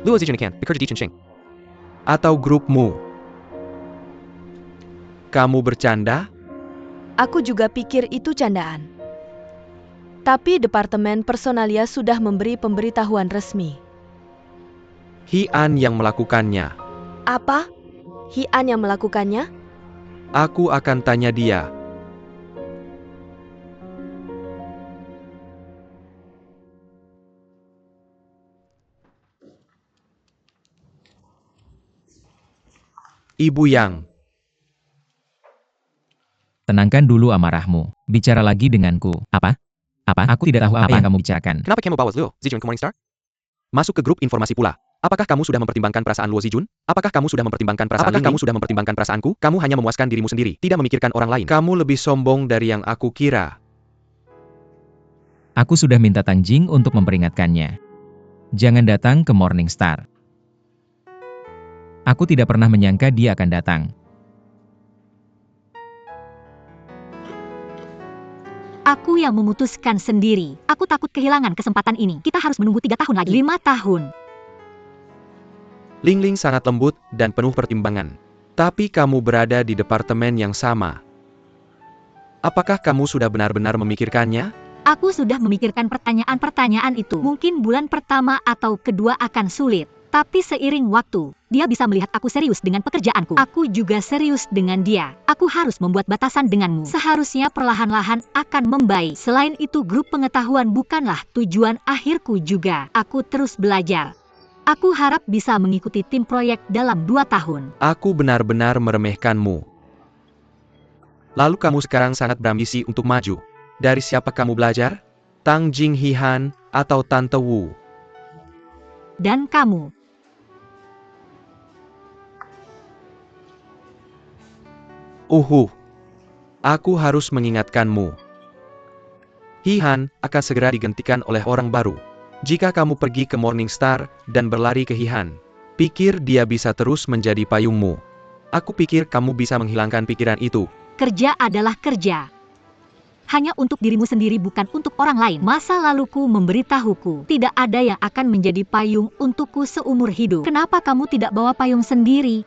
Luo Zijun Kan, bekerja di Chengxing. Atau grupmu? Kamu bercanda? Aku juga pikir itu candaan. Tapi Departemen Personalia sudah memberi pemberitahuan resmi. Hian yang melakukannya. Apa? Hian yang melakukannya? Aku akan tanya dia. Ibu Yang. Tenangkan dulu amarahmu. Bicara lagi denganku. Apa? Apa? Aku tidak tahu apa yang kamu bicarakan. Kenapa kamu bawa Luo Zijun ke Morningstar? Masuk ke grup informasi pula. Apakah kamu sudah mempertimbangkan perasaan Luo Zijun? Apakah kamu sudah mempertimbangkan perasaanku? Kamu hanya memuaskan dirimu sendiri, tidak memikirkan orang lain. Kamu lebih sombong dari yang aku kira. Aku sudah minta Tang Jing untuk memperingatkannya. Jangan datang ke Morningstar. Aku tidak pernah menyangka dia akan datang. Aku yang memutuskan sendiri. Aku takut kehilangan kesempatan ini. Kita harus menunggu 3 tahun lagi. 5 tahun. Ling Ling sangat lembut dan penuh pertimbangan. Tapi kamu berada di departemen yang sama. Apakah kamu sudah benar-benar memikirkannya? Aku sudah memikirkan pertanyaan-pertanyaan itu. Mungkin bulan pertama atau kedua akan sulit. Tapi seiring waktu, dia bisa melihat aku serius dengan pekerjaanku. Aku juga serius dengan dia. Aku harus membuat batasan denganmu. Seharusnya perlahan-lahan akan membaik. Selain itu, grup pengetahuan bukanlah tujuan akhirku juga. Aku terus belajar. Aku harap bisa mengikuti tim proyek dalam 2 tahun. Aku benar-benar meremehkanmu. Lalu kamu sekarang sangat berambisi untuk maju. Dari siapa kamu belajar? Tang Jing Hihan atau Tante Wu? Dan kamu. Aku harus mengingatkanmu. Hihan akan segera digantikan oleh orang baru. Jika kamu pergi ke Morningstar dan berlari ke Hihan, pikir dia bisa terus menjadi payungmu. Aku pikir kamu bisa menghilangkan pikiran itu. Kerja adalah kerja. Hanya untuk dirimu sendiri, bukan untuk orang lain. Masa laluku memberitahuku, tidak ada yang akan menjadi payung untukku seumur hidup. Kenapa kamu tidak bawa payung sendiri?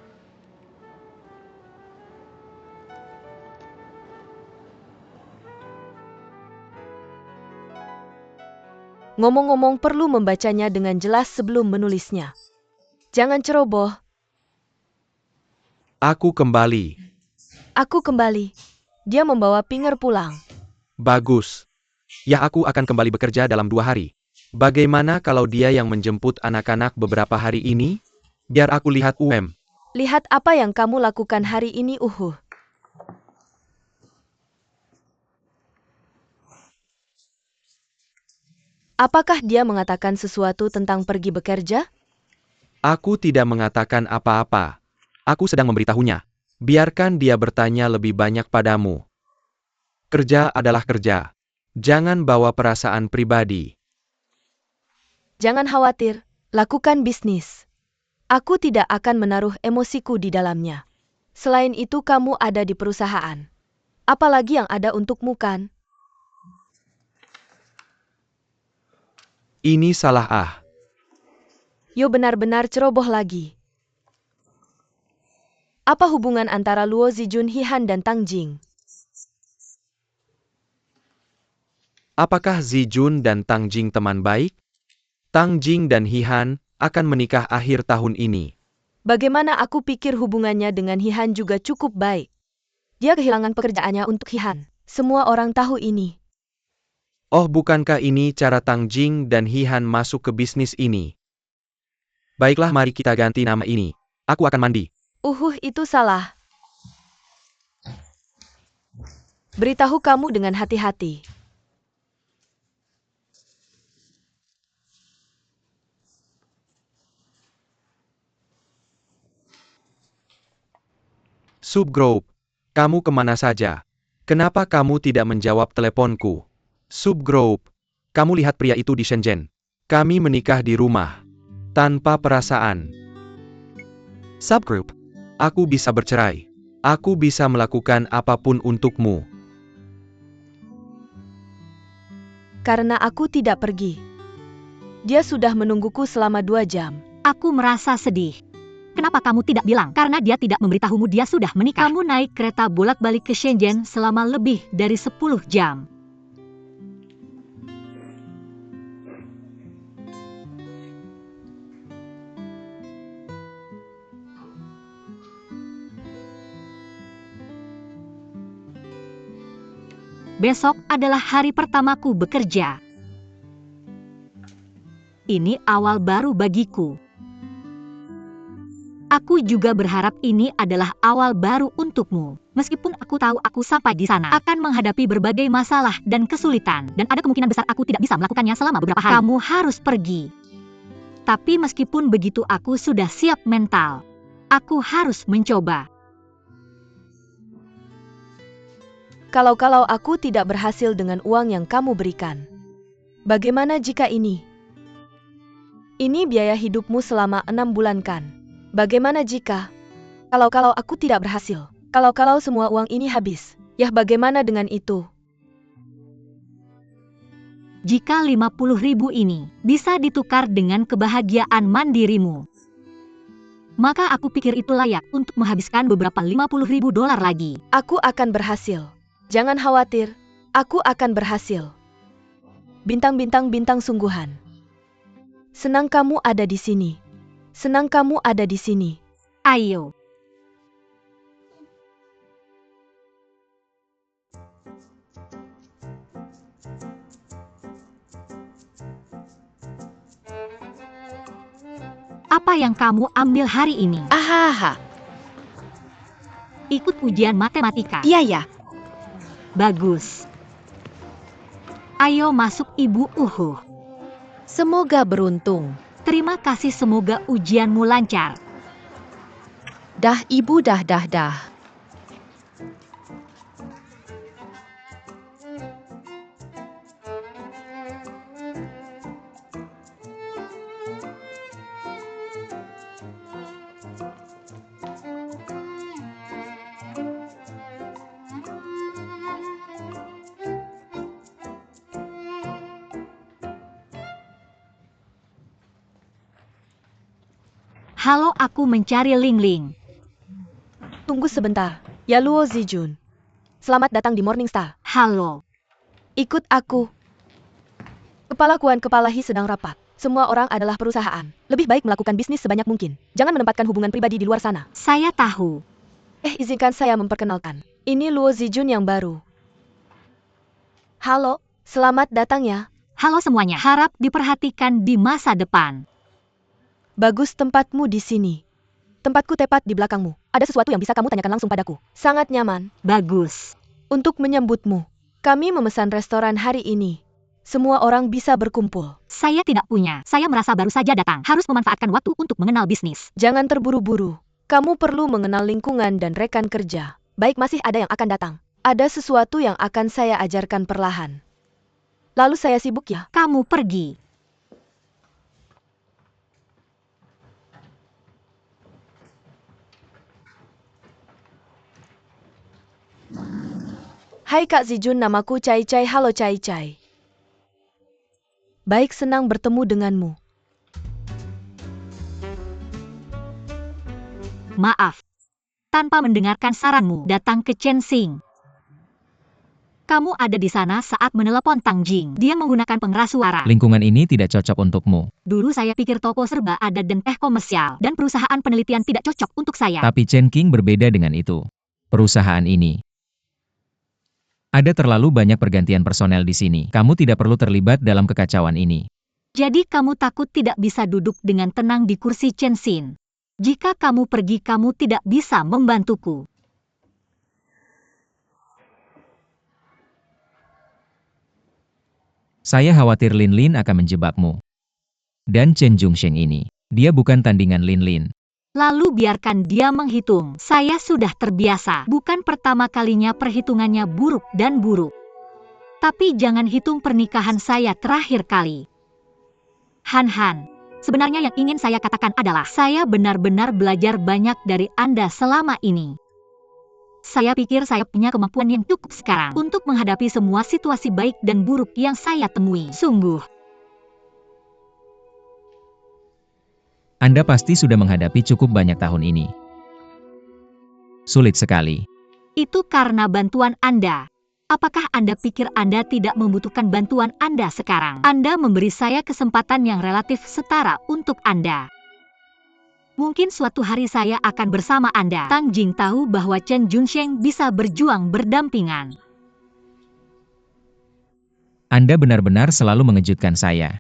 Ngomong-ngomong, perlu membacanya dengan jelas sebelum menulisnya. Jangan ceroboh. Aku kembali. Dia membawa Pinger pulang. Bagus. Ya, aku akan kembali bekerja dalam 2 hari. Bagaimana kalau dia yang menjemput anak-anak beberapa hari ini? Biar aku lihat Lihat apa yang kamu lakukan hari ini, Apakah dia mengatakan sesuatu tentang pergi bekerja? Aku tidak mengatakan apa-apa. Aku sedang memberitahunya. Biarkan dia bertanya lebih banyak padamu. Kerja adalah kerja. Jangan bawa perasaan pribadi. Jangan khawatir, lakukan bisnis. Aku tidak akan menaruh emosiku di dalamnya. Selain itu, kamu ada di perusahaan. Apalagi yang ada untukmu, kan? Ini salah. Yo, benar-benar ceroboh lagi. Apa hubungan antara Luo Zijun, Hihan, dan Tang Jing? Apakah Zijun dan Tang Jing teman baik? Tang Jing dan Hihan akan menikah akhir tahun ini. Bagaimana aku pikir hubungannya dengan Hihan juga cukup baik. Dia kehilangan pekerjaannya untuk Hihan. Semua orang tahu ini. Oh, bukankah ini cara Tang Jing dan Hihan masuk ke bisnis ini? Baiklah, mari kita ganti nama ini. Aku akan mandi. Itu salah. Beritahu kamu dengan hati-hati. Subgroup, kamu kemana saja? Kenapa kamu tidak menjawab teleponku? Subgroup, kamu lihat pria itu di Shenzhen. Kami menikah di rumah. Tanpa perasaan. Subgroup, aku bisa bercerai. Aku bisa melakukan apapun untukmu. Karena aku tidak pergi. Dia sudah menungguku selama 2 jam. Aku merasa sedih. Kenapa kamu tidak bilang? Karena dia tidak memberitahumu dia sudah menikah. Kamu naik kereta bolak-balik ke Shenzhen selama lebih dari 10 jam. Besok adalah hari pertamaku bekerja. Ini awal baru bagiku. Aku juga berharap ini adalah awal baru untukmu. Meskipun aku tahu aku sampai di sana akan menghadapi berbagai masalah dan kesulitan, dan ada kemungkinan besar aku tidak bisa melakukannya selama beberapa hari. Kamu harus pergi. Tapi meskipun begitu aku sudah siap mental. Aku harus mencoba. Kalau aku tidak berhasil dengan uang yang kamu berikan. Bagaimana jika ini? Ini biaya hidupmu selama 6 bulan kan? Bagaimana jika? Kalau aku tidak berhasil. Kalau semua uang ini habis. Ya bagaimana dengan itu? Jika 50.000 ini bisa ditukar dengan kebahagiaan mandirimu, maka aku pikir itu layak untuk menghabiskan beberapa 50.000 dolar lagi. Aku akan berhasil. Jangan khawatir, aku akan berhasil. Bintang sungguhan. Senang kamu ada di sini. Senang kamu ada di sini. Ayo. Apa yang kamu ambil hari ini? Ahaha. Ikut ujian matematika. Iya ya. Bagus. Ayo masuk Ibu Uhu. Semoga beruntung. Terima kasih, semoga ujianmu lancar. Dah Ibu, dah. Halo, aku mencari Ling Ling. Tunggu sebentar. Ya Luo Zijun. Selamat datang di Morningstar. Halo. Ikut aku. Kepala Kuan Kepala Hi sedang rapat. Semua orang adalah perusahaan. Lebih baik melakukan bisnis sebanyak mungkin. Jangan menempatkan hubungan pribadi di luar sana. Saya tahu. Izinkan saya memperkenalkan. Ini Luo Zijun yang baru. Halo, selamat datang ya. Halo semuanya. Harap diperhatikan di masa depan. Bagus tempatmu di sini. Tempatku tepat di belakangmu. Ada sesuatu yang bisa kamu tanyakan langsung padaku. Sangat nyaman. Bagus. Untuk menyambutmu, kami memesan restoran hari ini. Semua orang bisa berkumpul. Saya tidak punya. Saya merasa baru saja datang. Harus memanfaatkan waktu untuk mengenal bisnis. Jangan terburu-buru. Kamu perlu mengenal lingkungan dan rekan kerja. Baik, masih ada yang akan datang. Ada sesuatu yang akan saya ajarkan perlahan. Lalu saya sibuk ya. Kamu pergi. Hai Kak Zijun, namaku Cai Cai. Halo Cai Cai. Baik, senang bertemu denganmu. Maaf. Tanpa mendengarkan saranmu, datang ke Chensing. Kamu ada di sana saat menelepon Tang Jing. Dia menggunakan pengeras suara. Lingkungan ini tidak cocok untukmu. Dulu saya pikir toko serba ada dan teh komersial. Dan perusahaan penelitian tidak cocok untuk saya. Tapi Chen King berbeda dengan itu. Perusahaan ini. Ada terlalu banyak pergantian personel di sini. Kamu tidak perlu terlibat dalam kekacauan ini. Jadi kamu takut tidak bisa duduk dengan tenang di kursi Chenxin. Jika kamu pergi, kamu tidak bisa membantuku. Saya khawatir Lin Lin akan menjebakmu. Dan Chen Jungsheng ini, dia bukan tandingan Lin Lin. Lalu biarkan dia menghitung. Saya sudah terbiasa. Bukan pertama kalinya perhitungannya buruk dan buruk. Tapi jangan hitung pernikahan saya terakhir kali. Han, sebenarnya yang ingin saya katakan adalah saya benar-benar belajar banyak dari Anda selama ini. Saya pikir saya punya kemampuan yang cukup sekarang untuk menghadapi semua situasi baik dan buruk yang saya temui. Sungguh. Anda pasti sudah menghadapi cukup banyak tahun ini. Sulit sekali. Itu karena bantuan Anda. Apakah Anda pikir Anda tidak membutuhkan bantuan Anda sekarang? Anda memberi saya kesempatan yang relatif setara untuk Anda. Mungkin suatu hari saya akan bersama Anda. Tang Jing tahu bahwa Chen Junsheng bisa berjuang berdampingan. Anda benar-benar selalu mengejutkan saya.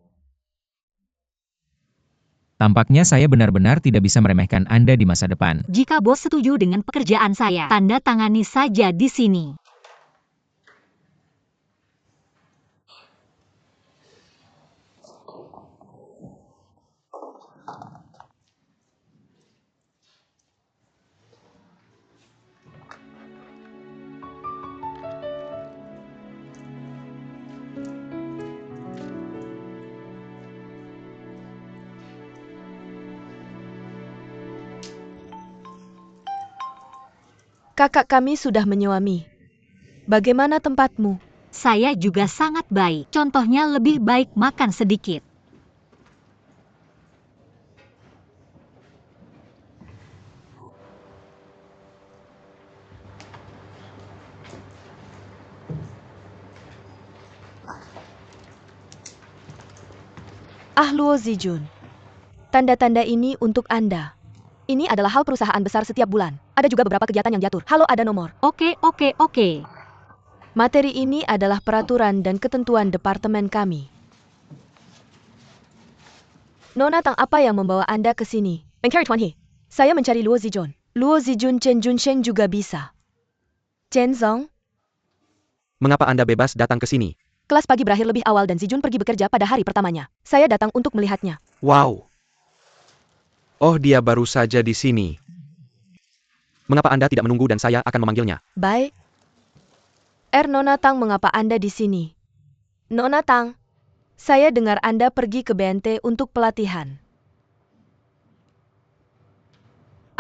Tampaknya saya benar-benar tidak bisa meremehkan Anda di masa depan. Jika bos setuju dengan pekerjaan saya, tanda tangani saja di sini. Kakak kami sudah menyuami. Bagaimana tempatmu? Saya juga sangat baik. Contohnya lebih baik makan sedikit. Luo Zijun. Tanda-tanda ini untuk Anda. Ini adalah hal perusahaan besar setiap bulan. Ada juga beberapa kegiatan yang diatur. Halo, ada nomor. Oke. Materi ini adalah peraturan dan ketentuan departemen kami. Nona Tang, apa yang membawa Anda ke sini? Pengcari Tuan He. Saya mencari Luo Zijun. Luo Zijun Chen Junsheng juga bisa. Chen Zong, Mengapa Anda bebas datang ke sini? kelas pagi berakhir lebih awal dan Zijun pergi bekerja pada hari pertamanya. Saya datang untuk melihatnya. Wow. Oh, dia baru saja di sini. Mengapa Anda tidak menunggu dan saya akan memanggilnya? Baik. Nona Tang, mengapa Anda di sini? Nona Tang, saya dengar Anda pergi ke BNT untuk pelatihan.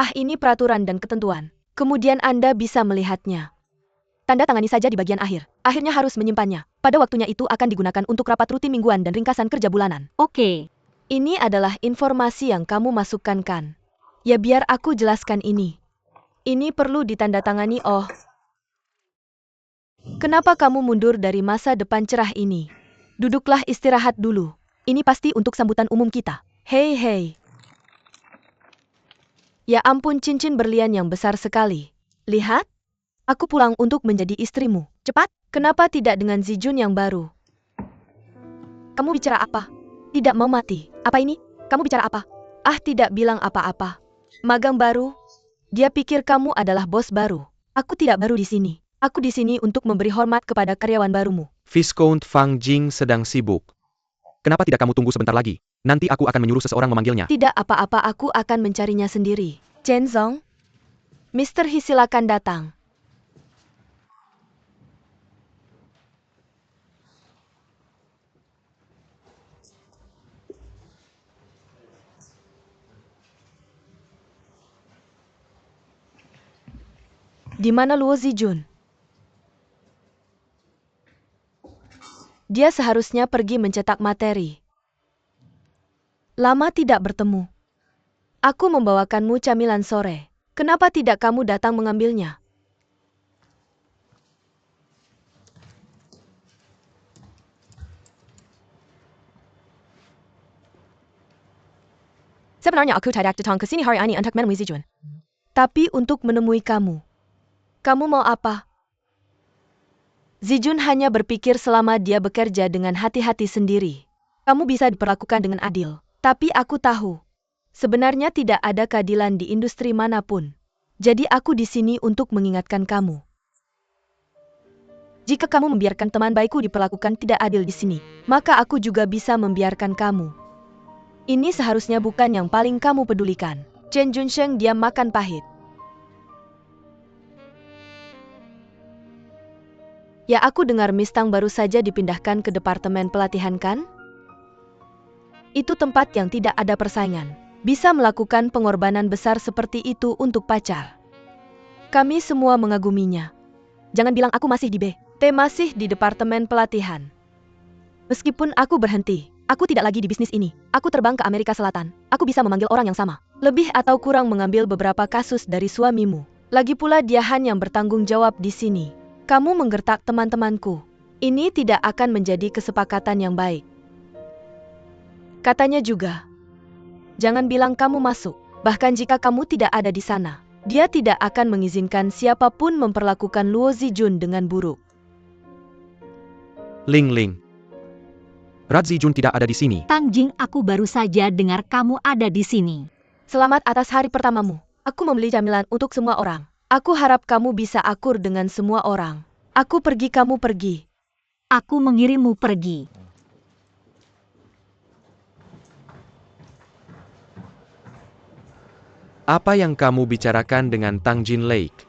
Ini peraturan dan ketentuan. Kemudian Anda bisa melihatnya. Tanda tangani saja di bagian akhir. Akhirnya harus menyimpannya. Pada waktunya itu akan digunakan untuk rapat rutin mingguan dan ringkasan kerja bulanan. Oke. Ini adalah informasi yang kamu masukkan kan? Ya, biar aku jelaskan ini. Ini perlu ditandatangani. Oh. Kenapa kamu mundur dari masa depan cerah ini? Duduklah, istirahat dulu. Ini pasti untuk sambutan umum kita. Hei. Ya ampun, cincin berlian yang besar sekali. Lihat. Aku pulang untuk menjadi istrimu. Cepat. Kenapa tidak dengan Zijun yang baru? Kamu bicara apa? Tidak mau mati. Apa ini? Kamu bicara apa? Tidak bilang apa-apa. Magang baru? Dia pikir kamu adalah bos baru. Aku tidak baru di sini. Aku di sini untuk memberi hormat kepada karyawan barumu. Viscount Fang Jing sedang sibuk. Kenapa tidak kamu tunggu sebentar lagi? Nanti aku akan menyuruh seseorang memanggilnya. Tidak apa-apa, aku akan mencarinya sendiri. Chen Zong? Mr. He, silakan datang. Di mana Luo Zijun? Dia seharusnya pergi mencetak materi. Lama tidak bertemu. Aku membawakanmu camilan sore. Kenapa tidak kamu datang mengambilnya? Sebenarnya aku tidak datang ke sini hari ini untuk menemui Zijun. Tapi untuk menemui kamu. Kamu mau apa? Zijun hanya berpikir selama dia bekerja dengan hati-hati sendiri. Kamu bisa diperlakukan dengan adil. Tapi aku tahu, sebenarnya tidak ada keadilan di industri manapun. Jadi aku di sini untuk mengingatkan kamu. Jika kamu membiarkan teman baikku diperlakukan tidak adil di sini, maka aku juga bisa membiarkan kamu. Ini seharusnya bukan yang paling kamu pedulikan. Chen Junsheng diam makan pahit. Ya, aku dengar Miss Tang baru saja dipindahkan ke departemen pelatihan kan? Itu tempat yang tidak ada persaingan. Bisa melakukan pengorbanan besar seperti itu untuk pacar. Kami semua mengaguminya. Jangan bilang aku masih di B. T masih di departemen pelatihan. Meskipun aku berhenti, aku tidak lagi di bisnis ini. Aku terbang ke Amerika Selatan. Aku bisa memanggil orang yang sama. Lebih atau kurang mengambil beberapa kasus dari suamimu. Lagi pula dia hanya bertanggung jawab di sini. Kamu menggertak teman-temanku. Ini tidak akan menjadi kesepakatan yang baik. Katanya juga, jangan bilang kamu masuk. Bahkan jika kamu tidak ada di sana, dia tidak akan mengizinkan siapapun memperlakukan Luo Zijun dengan buruk. Ling Ling. Rat Zijun tidak ada di sini. Tang Jing, aku baru saja dengar kamu ada di sini. Selamat atas hari pertamamu. Aku membeli camilan untuk semua orang. Aku harap kamu bisa akur dengan semua orang. Aku pergi, kamu pergi. Aku mengirimmu pergi. Apa yang kamu bicarakan dengan Tang Jin Lake?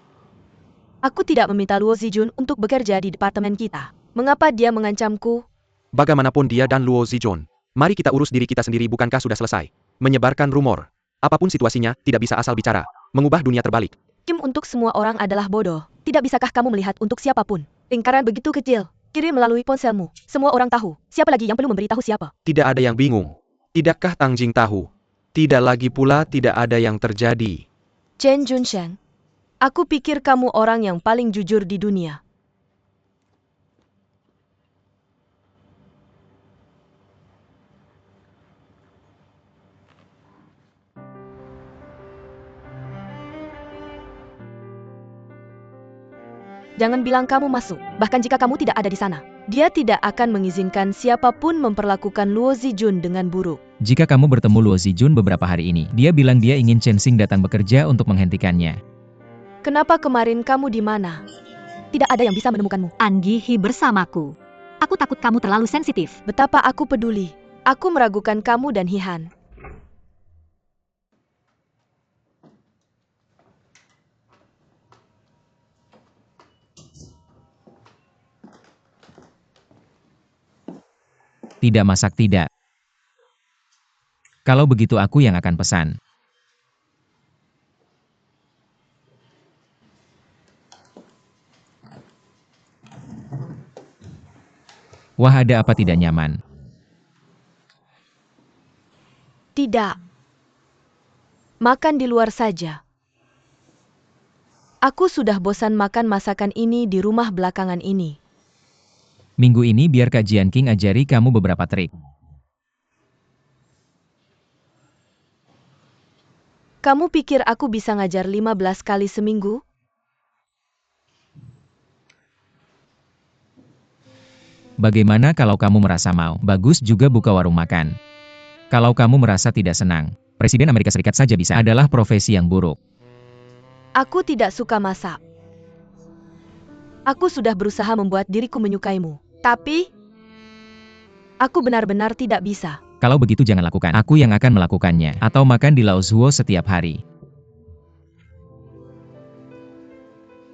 Aku tidak meminta Luo Zijun untuk bekerja di departemen kita. Mengapa dia mengancamku? Bagaimanapun dia dan Luo Zijun, mari kita urus diri kita sendiri, bukankah sudah selesai? Menyebarkan rumor. Apapun situasinya, tidak bisa asal bicara. Mengubah dunia terbalik. Kim untuk semua orang adalah bodoh. Tidak bisakah kamu melihat untuk siapapun? Lingkaran begitu kecil. Kirim melalui ponselmu. Semua orang tahu. Siapa lagi yang perlu memberitahu siapa? Tidak ada yang bingung. Tidakkah Tang Jing tahu? Tidak lagi pula tidak ada yang terjadi. Chen Junsheng, aku pikir kamu orang yang paling jujur di dunia. Jangan bilang kamu masuk, bahkan jika kamu tidak ada di sana. Dia tidak akan mengizinkan siapapun memperlakukan Luo Zijun dengan buruk. Jika kamu bertemu Luo Zijun beberapa hari ini, dia bilang dia ingin Chen Xing datang bekerja untuk menghentikannya. Kenapa kemarin kamu di mana? Tidak ada yang bisa menemukanmu. Anji Hi bersamaku. Aku takut kamu terlalu sensitif. Betapa aku peduli. Aku meragukan kamu dan Hihan. Tidak masak tidak. Kalau begitu aku yang akan pesan. Wah, ada apa tidak nyaman? Tidak. Makan di luar saja. Aku sudah bosan makan masakan ini di rumah belakangan ini. Minggu ini biar Kak Jian King ajari kamu beberapa trik. Kamu pikir aku bisa ngajar 15 kali seminggu? Bagaimana kalau kamu merasa mau? Bagus juga buka warung makan. Kalau kamu merasa tidak senang, Presiden Amerika Serikat saja bisa. Adalah profesi yang buruk. Aku tidak suka masak. Aku sudah berusaha membuat diriku menyukaimu. Tapi, aku benar-benar tidak bisa. Kalau begitu jangan lakukan. Aku yang akan melakukannya. Atau makan di Laozuo setiap hari.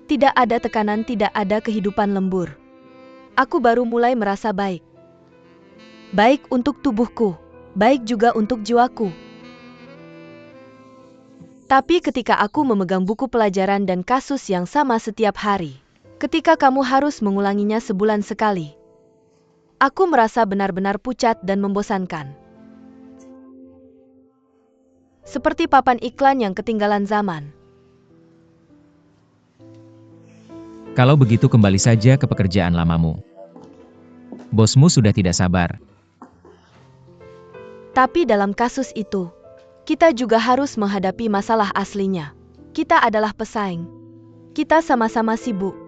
Tidak ada tekanan, tidak ada kehidupan lembur. Aku baru mulai merasa baik. Baik untuk tubuhku, baik juga untuk jiwaku. Tapi ketika aku memegang buku pelajaran dan kasus yang sama setiap hari, ketika kamu harus mengulanginya sebulan sekali, aku merasa benar-benar pucat dan membosankan. Seperti papan iklan yang ketinggalan zaman. Kalau begitu kembali saja ke pekerjaan lamamu. Bosmu sudah tidak sabar. Tapi dalam kasus itu, kita juga harus menghadapi masalah aslinya. Kita adalah pesaing. Kita sama-sama sibuk.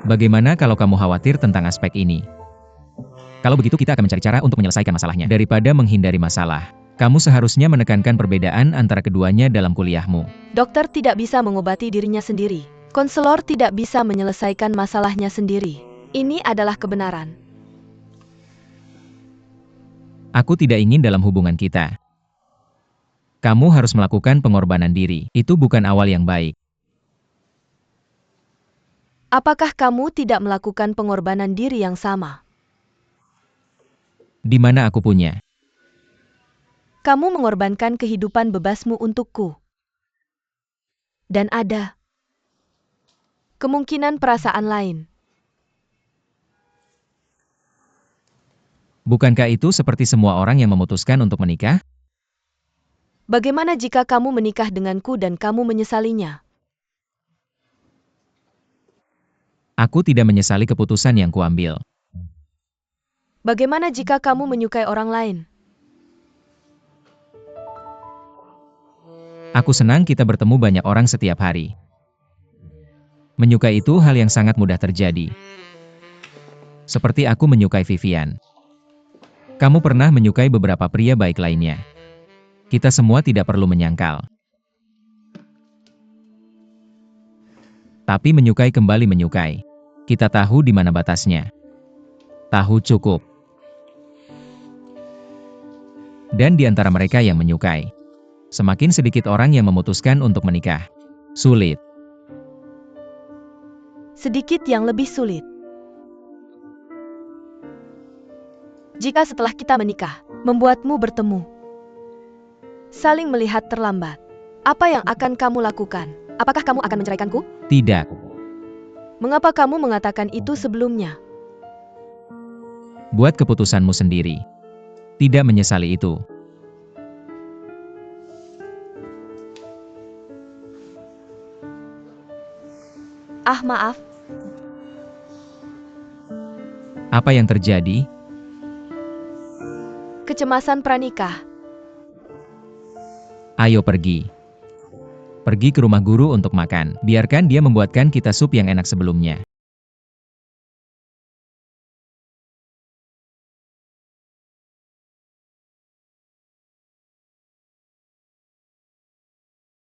Bagaimana kalau kamu khawatir tentang aspek ini? Kalau begitu kita akan mencari cara untuk menyelesaikan masalahnya. Daripada menghindari masalah, kamu seharusnya menekankan perbedaan antara keduanya dalam kuliahmu. Dokter tidak bisa mengobati dirinya sendiri. Konselor tidak bisa menyelesaikan masalahnya sendiri. Ini adalah kebenaran. Aku tidak ingin dalam hubungan kita. Kamu harus melakukan pengorbanan diri. Itu bukan awal yang baik. Apakah kamu tidak melakukan pengorbanan diri yang sama? Di mana aku punya? Kamu mengorbankan kehidupan bebasmu untukku. Dan ada kemungkinan perasaan lain. Bukankah itu seperti semua orang yang memutuskan untuk menikah? Bagaimana jika kamu menikah denganku dan kamu menyesalinya? Aku tidak menyesali keputusan yang kuambil. Bagaimana jika kamu menyukai orang lain? Aku senang kita bertemu banyak orang setiap hari. Menyukai itu hal yang sangat mudah terjadi. Seperti aku menyukai Vivian. Kamu pernah menyukai beberapa pria baik lainnya. Kita semua tidak perlu menyangkal. Tapi menyukai kembali menyukai. Kita tahu di mana batasnya. Tahu cukup. Dan di antara mereka yang menyukai, semakin sedikit orang yang memutuskan untuk menikah. Sulit. Sedikit yang lebih sulit. Jika setelah kita menikah, membuatmu bertemu, saling melihat terlambat, apa yang akan kamu lakukan? Apakah kamu akan menceraikanku? Tidak. Mengapa kamu mengatakan itu sebelumnya? Buat keputusanmu sendiri. Tidak menyesali itu. Ah, maaf. Apa yang terjadi? Kecemasan pranikah. Ayo pergi. Pergi ke rumah guru untuk makan. Biarkan dia membuatkan kita sup yang enak sebelumnya.